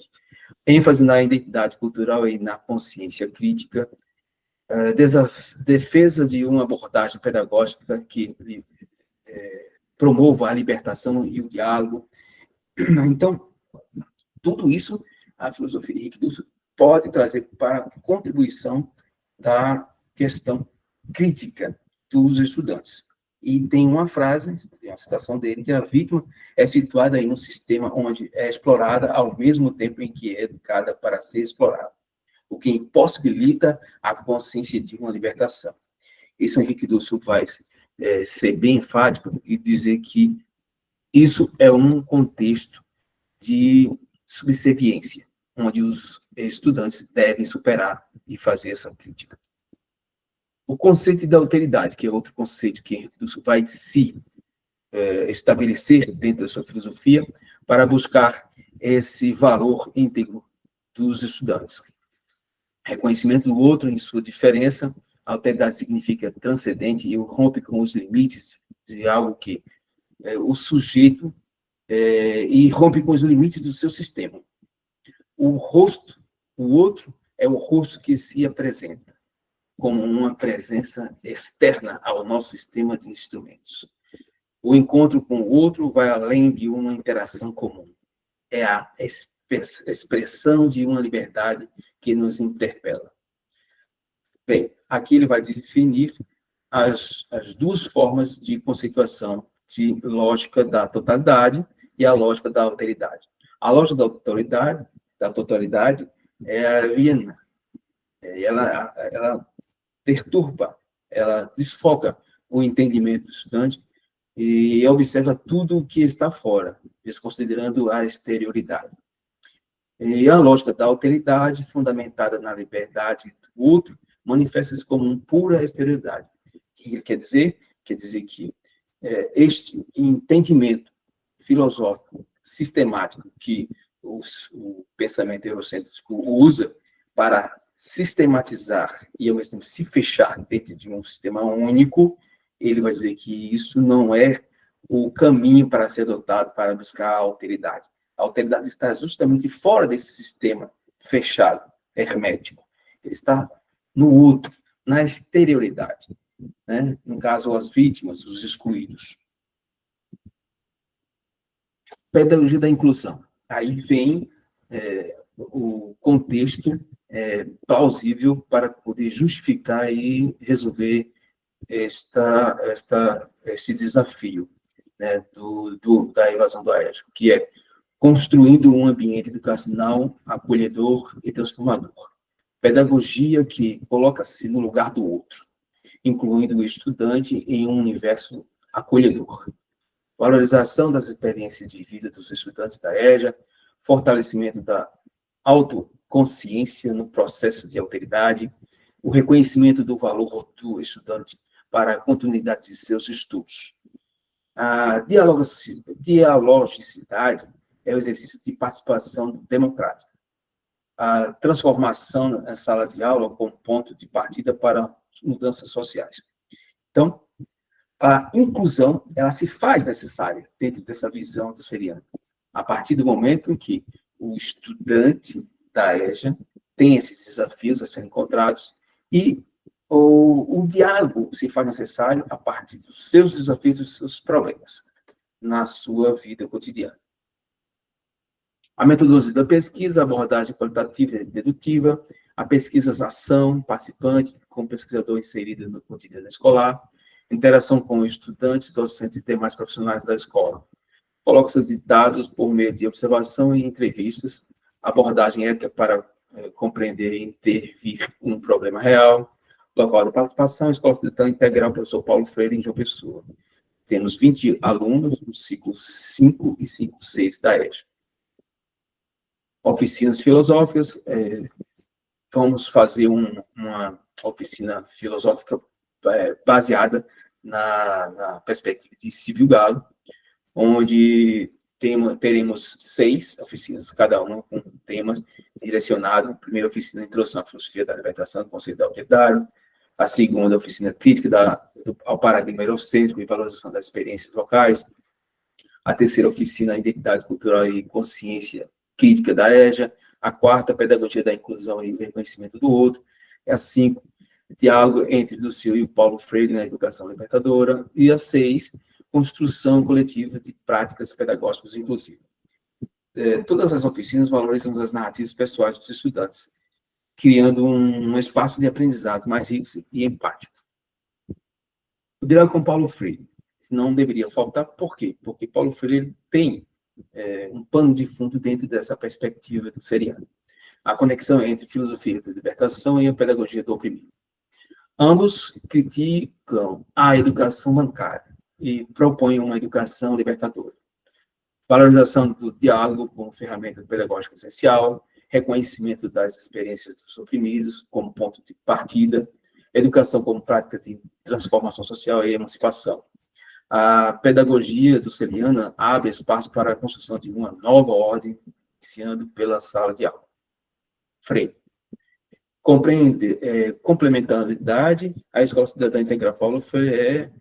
[SPEAKER 6] ênfase na identidade cultural e na consciência crítica, defesa de uma abordagem pedagógica que promova a libertação e o diálogo. Então, tudo isso a filosofia de Henrique Dussel pode trazer para a contribuição da questão crítica dos estudantes. E tem uma frase, tem uma citação dele, que a vítima é situada em um sistema onde é explorada ao mesmo tempo em que é educada para ser explorada, o que impossibilita a consciência de uma libertação. Isso Henrique Dussel vai ser bem enfático e dizer que isso é um contexto de subserviência, onde os estudantes devem superar e fazer essa crítica. O conceito da alteridade, que é outro conceito que Henrique Dussel vai se estabelecer dentro da sua filosofia para buscar esse valor íntegro dos estudantes. Reconhecimento do outro em sua diferença, alteridade significa transcendente e rompe com os limites de algo que o sujeito e rompe com os limites do seu sistema. O outro é o rosto que se apresenta como uma presença externa ao nosso sistema de instrumentos. O encontro com o outro vai além de uma interação comum. É a expressão de uma liberdade que nos interpela. Bem, aqui ele vai definir as duas formas de conceituação de lógica da totalidade, e a lógica da alteridade. A lógica da totalidade é a aliena. Ela perturba, ela desfoca o entendimento do estudante e observa tudo o que está fora, desconsiderando a exterioridade. E a lógica da alteridade, fundamentada na liberdade do outro, manifesta-se como uma pura exterioridade. O que quer dizer? Quer dizer que este entendimento filosófico, sistemático, que o pensamento eurocêntrico usa para sistematizar e, ao mesmo tempo, se fechar dentro de um sistema único, ele vai dizer que isso não é o caminho para ser adotado para buscar a alteridade. A alteridade está justamente fora desse sistema fechado, hermético. Ele está no outro, na exterioridade, né? No caso, as vítimas, os excluídos. Pedagogia da inclusão. Aí vem o contexto plausível para poder justificar e resolver esse desafio, né, da evasão do Aéreo, que é construindo um ambiente educacional acolhedor e transformador. Pedagogia que coloca-se no lugar do outro, incluindo o estudante em um universo acolhedor. Valorização das experiências de vida dos estudantes da EJA, fortalecimento da autoconsciência no processo de alteridade, o reconhecimento do valor do estudante para a continuidade de seus estudos. A dialogicidade é o exercício de participação democrática. A transformação na sala de aula como ponto de partida para mudanças sociais. Então, a inclusão, ela se faz necessária dentro dessa visão do Seriano, a partir do momento em que o estudante da EJA tem esses desafios a serem encontrados e o diálogo se faz necessário a partir dos seus desafios e dos seus problemas na sua vida cotidiana. A metodologia da pesquisa, a abordagem qualitativa e dedutiva, a pesquisa-ação, participante, com pesquisador inserido no cotidiano escolar, interação com estudantes, docentes e demais profissionais da escola. Coloca-se de dados por meio de observação e entrevistas, abordagem ética para compreender e intervir um problema real, local de participação, Escola Cidadã Integral, professor Paulo Freire, em João Pessoa. Temos 20 alunos no ciclo 5 e ciclo 6 da EJA. Oficinas filosóficas, vamos fazer uma oficina filosófica baseada na perspectiva de Silvio Galo, onde teremos 6 oficinas, cada uma com temas direcionados. Primeira oficina, Introdução à Filosofia da Libertação do Conceito da Autoridade. A segunda, oficina crítica ao paradigma eurocêntrico e valorização das experiências locais. A terceira oficina, Identidade Cultural e Consciência Crítica da EJA. A quarta, Pedagogia da Inclusão e Reconhecimento do Outro. A 5, Diálogo entre Dulcílio e o Paulo Freire na Educação Libertadora. E a 6, Construção Coletiva de Práticas Pedagógicas Inclusivas. Todas as oficinas valorizam as narrativas pessoais dos estudantes, criando um espaço de aprendizado mais rico e empático. O diálogo com Paulo Freire não deveria faltar, por quê? Porque Paulo Freire tem um pano de fundo dentro dessa perspectiva do Seriano. A conexão entre filosofia da libertação e a pedagogia do oprimido. Ambos criticam a educação bancária e propõem uma educação libertadora. Valorização do diálogo como ferramenta pedagógica essencial, reconhecimento das experiências dos oprimidos como ponto de partida, educação como prática de transformação social e emancipação. A pedagogia do-celiana abre espaço para a construção de uma nova ordem, iniciando pela sala de aula. Freire. Complementaridade, a Escola Cidadã Integral Paulo Freire é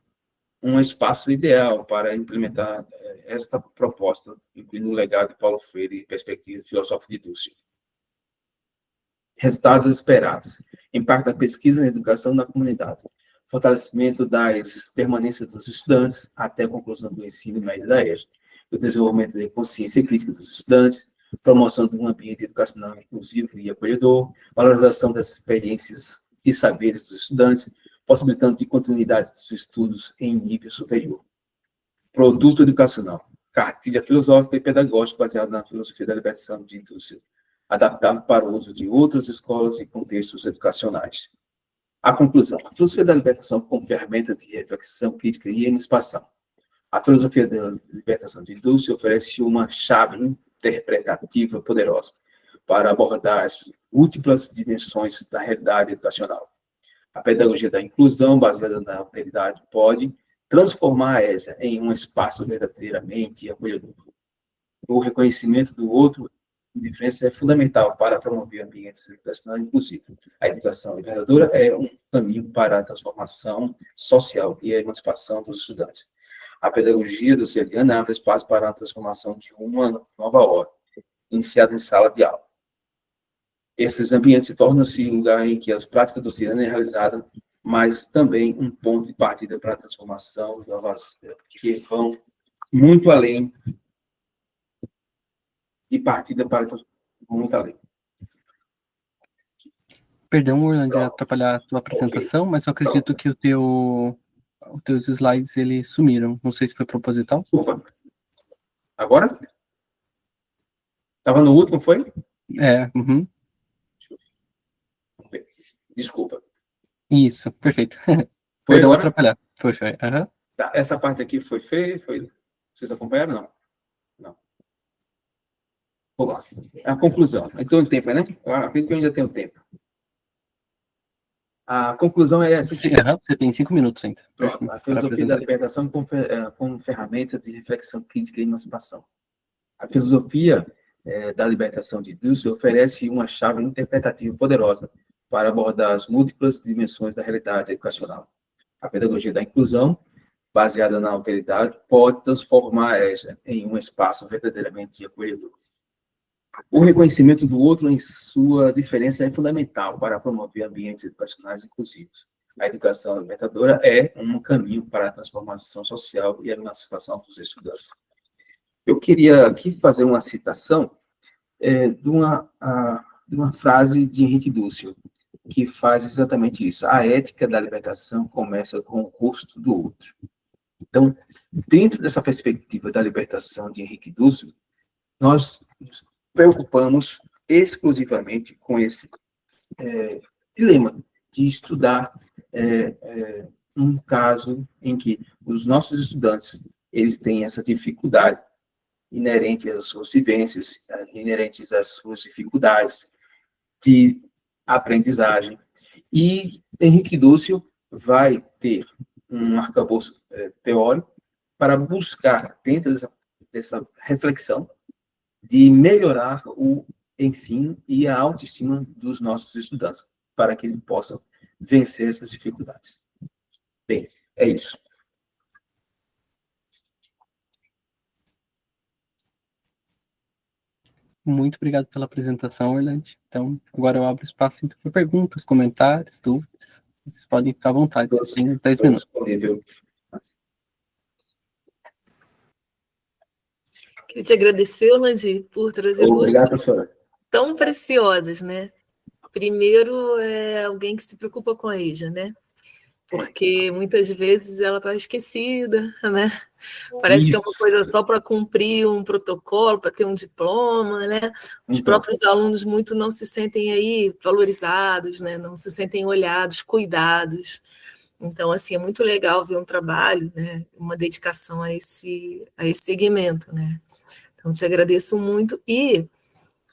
[SPEAKER 6] um espaço ideal para implementar esta proposta, incluindo o legado de Paulo Freire e perspectiva filosófica de Dulce. Resultados esperados. Impacto da pesquisa na educação na comunidade. Fortalecimento das permanências dos estudantes até a conclusão do ensino médio da EJA. O desenvolvimento da consciência crítica dos estudantes. Promoção de um ambiente educacional inclusivo e acolhedor. Valorização das experiências e saberes dos estudantes, possibilitando de continuidade dos estudos em nível superior. Produto educacional. cartilha filosófica e pedagógica baseada na filosofia da libertação de Dussel, adaptado para o uso de outras escolas e contextos educacionais. A conclusão. A filosofia da libertação como ferramenta de reflexão crítica e emancipação. A filosofia da libertação de Dussel oferece uma chave interpretativa poderosa para abordar as múltiplas dimensões da realidade educacional. A pedagogia da inclusão, baseada na alteridade, pode transformar a EJA em um espaço verdadeiramente acolhedor. O reconhecimento do outro diferença é fundamental para promover ambientes educacionais inclusivos. A educação libertadora é um caminho para a transformação social e a emancipação dos estudantes. A pedagogia dusseliana abre espaço para a transformação de uma nova ordem, iniciada em sala de aula. Esses ambientes se tornam-se um lugar em que as práticas dusselianas é realizada, mas também um ponto de partida para a transformação novas que vão muito além de partida para muito além.
[SPEAKER 2] Perdão, Orlando, de atrapalhar a tua apresentação, mas eu acredito que os teus slides, eles sumiram. Não sei se foi proposital.
[SPEAKER 6] Desculpa. Agora? Estava no último, foi?
[SPEAKER 2] Uhum.
[SPEAKER 6] Vamos ver. Desculpa.
[SPEAKER 2] Isso, perfeito.
[SPEAKER 6] Foi
[SPEAKER 2] Perdão
[SPEAKER 6] agora?
[SPEAKER 2] atrapalhar. Foi. Uhum.
[SPEAKER 6] Tá, essa parte aqui foi feia? Vocês acompanharam? Não. Vamos lá. A conclusão. Então, o tempo, né? Acredito que eu ainda tenho tempo. A conclusão é essa.
[SPEAKER 2] Sim, você tem 5 minutos ainda.
[SPEAKER 6] Pronto, a filosofia da libertação como ferramenta de reflexão crítica e emancipação. A filosofia da libertação de Dussel oferece uma chave interpretativa poderosa para abordar as múltiplas dimensões da realidade educacional. A pedagogia da inclusão, baseada na alteridade, pode transformar esta em um espaço verdadeiramente acolhedor. O reconhecimento do outro em sua diferença é fundamental para promover ambientes educacionais inclusivos. A educação libertadora é um caminho para a transformação social e a emancipação dos estudantes. Eu queria aqui fazer uma citação de uma frase de Henrique Dussel, que faz exatamente isso. A ética da libertação começa com o custo do outro. Então, dentro dessa perspectiva da libertação de Henrique Dussel, nós nos preocupamos exclusivamente com esse dilema de estudar um caso em que os nossos estudantes eles têm essa dificuldade inerente às suas vivências, inerentes às suas dificuldades de aprendizagem. E Henrique Dussel vai ter um arcabouço teórico para buscar, dentro dessa reflexão, de melhorar o ensino e a autoestima dos nossos estudantes, para que eles possam vencer essas dificuldades. Bem, é isso.
[SPEAKER 2] Muito obrigado pela apresentação, Orlando. Então, agora eu abro espaço para perguntas, comentários, dúvidas. Vocês podem ficar à vontade, vocês têm 10 minutos.
[SPEAKER 3] Queria te agradecer, Orlando, por trazer
[SPEAKER 6] Obrigado, professora.
[SPEAKER 3] tão preciosas, né? Primeiro, é alguém que se preocupa com a EJA, né? Porque muitas vezes ela está esquecida, né? Parece que é uma coisa só para cumprir um protocolo, para ter um diploma, né? Os próprios alunos muito não se sentem aí valorizados, né? Não se sentem olhados, cuidados. Então, assim, é muito legal ver um trabalho, né? Uma dedicação a esse segmento, né? Então, te agradeço muito. E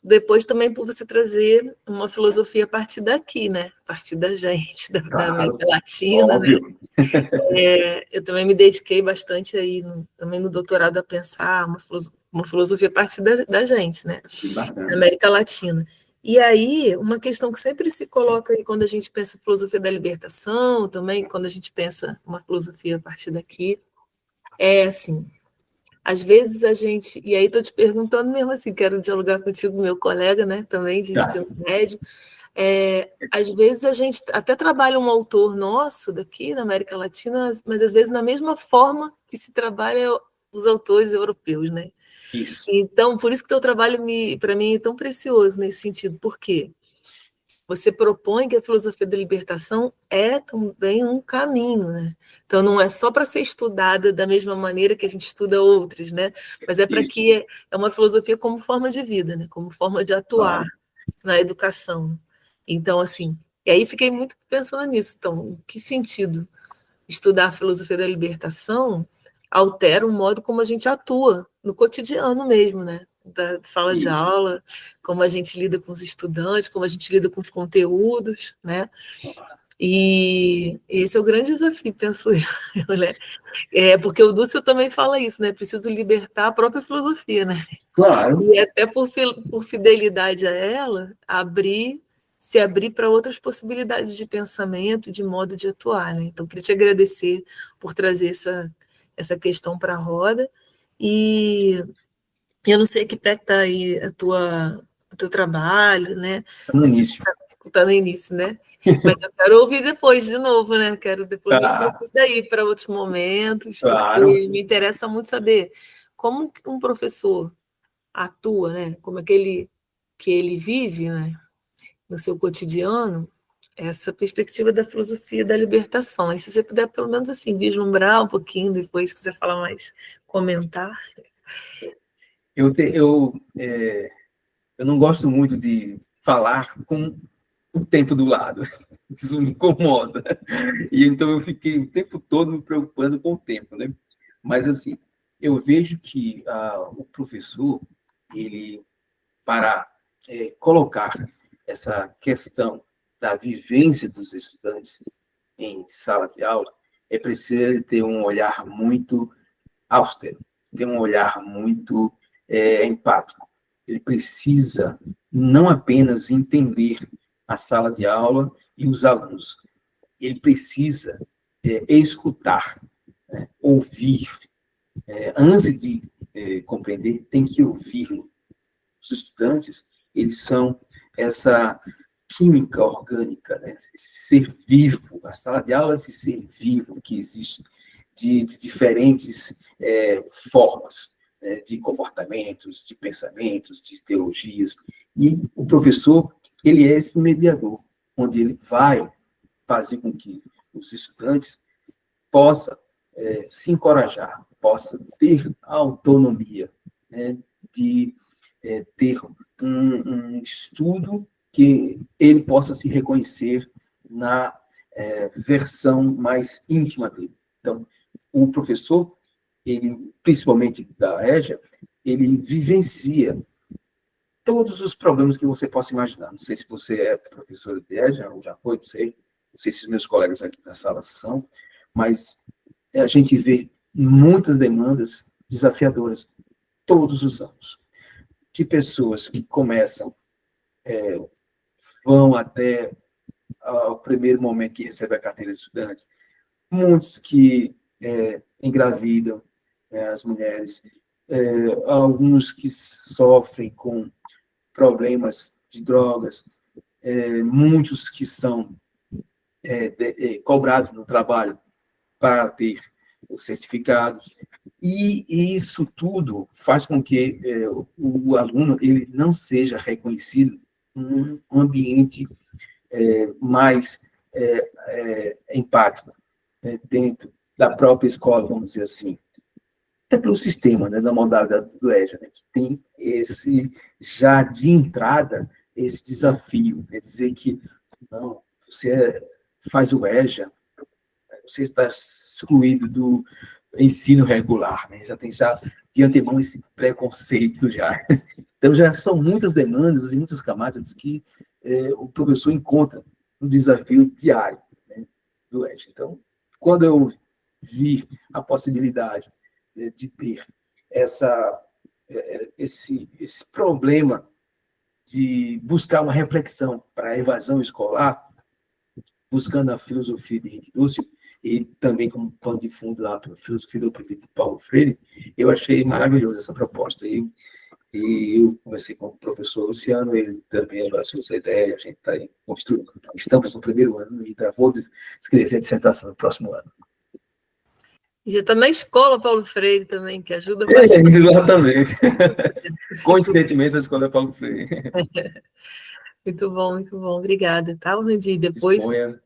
[SPEAKER 3] depois também por você trazer uma filosofia a partir daqui, né? A partir da gente, da América Latina, né? Eu também me dediquei bastante aí, também no doutorado, a pensar uma filosofia a partir da gente, né? Da América Latina. E aí, uma questão que sempre se coloca aí quando a gente pensa em filosofia da libertação, também quando a gente pensa uma filosofia a partir daqui, é assim, às vezes a gente, e aí estou te perguntando mesmo assim, quero dialogar contigo, meu colega, né, também de ensino médio, às vezes a gente até trabalha um autor nosso daqui na América Latina, mas às vezes na mesma forma que se trabalha os autores europeus, né?
[SPEAKER 6] Isso.
[SPEAKER 3] Então, por isso que o teu trabalho, para mim, é tão precioso nesse sentido. Por quê? você propõe que a filosofia da libertação é também um caminho, né? Então, não é só para ser estudada da mesma maneira que a gente estuda outras, né? Mas é para
[SPEAKER 6] Isso.
[SPEAKER 3] que é uma filosofia como forma de vida, né? Como forma de atuar na educação. Então, assim, e aí fiquei muito pensando nisso. Então, em que sentido estudar a filosofia da libertação altera o modo como a gente atua no cotidiano mesmo, né? Da sala de
[SPEAKER 6] Isso.
[SPEAKER 3] aula, como a gente lida com os estudantes, como a gente lida com os conteúdos, né? E esse é o grande desafio, penso eu, né? Porque o Dussel também fala isso, né? Preciso libertar a própria filosofia, né?
[SPEAKER 6] Claro.
[SPEAKER 3] E até por fidelidade a ela, se abrir para outras possibilidades de pensamento, de modo de atuar, né? Então, queria te agradecer por trazer essa questão para a roda. E eu não sei que pé está aí o teu trabalho, né?
[SPEAKER 6] No início.
[SPEAKER 3] Está no início, né? Mas eu quero ouvir depois de novo, né? Quero depois ouvir daí para outros momentos,
[SPEAKER 6] Claro.
[SPEAKER 3] porque me interessa muito saber como um professor atua, né? Como é que ele vive, né? No seu cotidiano, essa perspectiva da filosofia da libertação. E se você puder, pelo menos assim, vislumbrar um pouquinho depois, se quiser falar mais, comentar.
[SPEAKER 6] Eu não gosto muito de falar com o tempo do lado. Isso me incomoda. E então eu fiquei o tempo todo me preocupando com o tempo, né? Mas, assim, eu vejo que o professor, ele, para colocar essa questão da vivência dos estudantes em sala de aula, é preciso ter um olhar muito austero, ter um olhar muito empático. Ele precisa não apenas entender a sala de aula e os alunos, ele precisa escutar, né, ouvir. Antes de compreender, tem que ouvi-lo. Os estudantes, eles são essa química orgânica, né? Esse ser vivo, a sala de aula é esse ser vivo que existe de diferentes formas, de comportamentos, de pensamentos, de teologias. E o professor, ele é esse mediador, onde ele vai fazer com que os estudantes possam se encorajar, possam ter autonomia, né, de ter um estudo que ele possa se reconhecer na versão mais íntima dele. Então, o professor, ele, principalmente da EJA, ele vivencia todos os problemas que você possa imaginar. Não sei se você é professor de EJA, ou já foi, não sei se os meus colegas aqui na sala são, mas a gente vê muitas demandas desafiadoras todos os anos, de pessoas que começam, vão até o primeiro momento que recebe a carteira de estudante, muitos que engravidam, as mulheres, alguns que sofrem com problemas de drogas, muitos que são cobrados no trabalho para ter os certificados, e isso tudo faz com que o aluno ele não seja reconhecido num ambiente mais empático, dentro da própria escola, vamos dizer assim. Até pelo sistema, né, da modalidade do EJA, né, que tem já de entrada, esse desafio, é dizer que, não, você faz o EJA, você está excluído do ensino regular, né? Já tem de antemão esse preconceito já. Então, já são muitas demandas e muitas camadas que o professor encontra um desafio diário, né, do EJA. Então, quando eu vi a possibilidade de ter esse problema de buscar uma reflexão para a evasão escolar, buscando a filosofia de Henrique Dussel, e também como pano de fundo a filosofia do oprimido de Paulo Freire, eu achei maravilhosa essa proposta. E eu comecei com o professor Luciano, ele também abraçou essa ideia, a gente está aí construindo. Estamos no primeiro ano e ainda vou escrever a dissertação no próximo ano.
[SPEAKER 3] Já está na escola Paulo Freire também, que ajuda bastante.
[SPEAKER 6] Exatamente. Coincidentemente, a escola é Paulo Freire.
[SPEAKER 3] Muito bom, muito bom. Obrigada, tá, Randy? Depois
[SPEAKER 6] Disponha.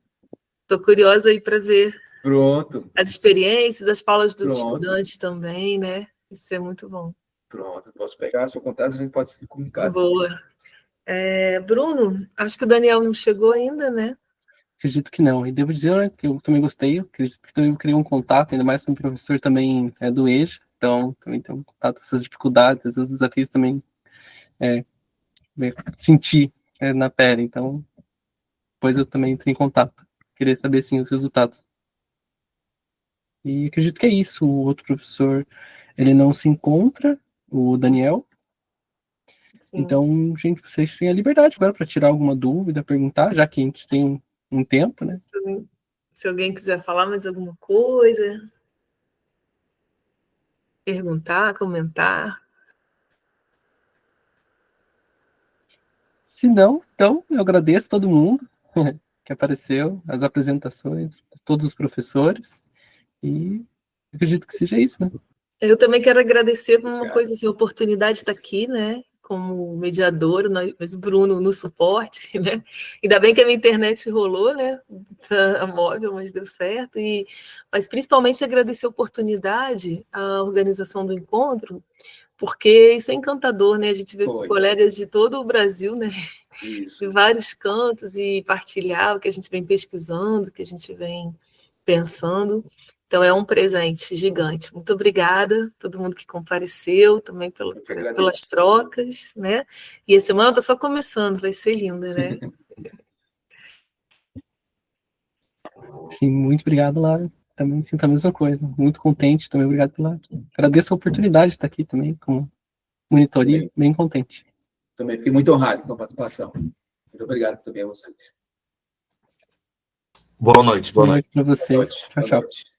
[SPEAKER 3] estou curiosa aí para ver
[SPEAKER 6] Pronto,
[SPEAKER 3] as experiências, as falas dos
[SPEAKER 6] Pronto.
[SPEAKER 3] estudantes também, né? Isso é muito bom.
[SPEAKER 6] pronto. Posso pegar seu contato, a gente pode se comunicar.
[SPEAKER 3] Boa. Bruno, acho que o Daniel não chegou ainda, né?
[SPEAKER 2] Acredito que não. E devo dizer, né, que eu também gostei. Eu acredito que também criei um contato, ainda mais com o professor também do EJA. Então, também tem um contato, essas dificuldades, esses desafios também senti na pele. Então, depois eu também entrei em contato. Queria saber, sim, os resultados. E acredito que é isso. O outro professor, ele não se encontra, o Daniel.
[SPEAKER 3] Sim.
[SPEAKER 2] Então, gente, vocês têm a liberdade agora para tirar alguma dúvida, perguntar, já que a gente tem um tempo, né?
[SPEAKER 3] Se alguém quiser falar mais alguma coisa, perguntar, comentar.
[SPEAKER 2] Se não, então eu agradeço todo mundo que apareceu, as apresentações, todos os professores, e acredito que seja isso, né?
[SPEAKER 3] Eu também quero agradecer por uma
[SPEAKER 6] Obrigado.
[SPEAKER 3] coisa, assim, a oportunidade de estar aqui, né? Como mediador, mas o Bruno no suporte, né? Ainda bem que a minha internet rolou, né? A móvel, mas deu certo. Mas principalmente agradecer a oportunidade, a organização do encontro, porque isso é encantador, né? A gente vê
[SPEAKER 6] Foi.
[SPEAKER 3] colegas de todo o Brasil, né? De
[SPEAKER 6] Isso.
[SPEAKER 3] vários cantos e partilhar o que a gente vem pesquisando, o que a gente vem pensando. Então, é um presente gigante. Muito obrigada a todo mundo que compareceu, também
[SPEAKER 6] Eu que agradeço.
[SPEAKER 3] pelas trocas, né? E a semana está só começando, vai ser linda, né?
[SPEAKER 2] Sim, muito obrigado, Lara. Também sinto a mesma coisa. Muito contente, também obrigado pela... Agradeço a oportunidade de estar aqui também, com monitoria, bem contente.
[SPEAKER 6] Também fiquei muito honrado com a participação. Muito obrigado também a vocês.
[SPEAKER 4] Boa noite, boa noite.
[SPEAKER 2] Boa noite para vocês. Tchau,
[SPEAKER 6] Boa
[SPEAKER 2] tchau.
[SPEAKER 6] noite.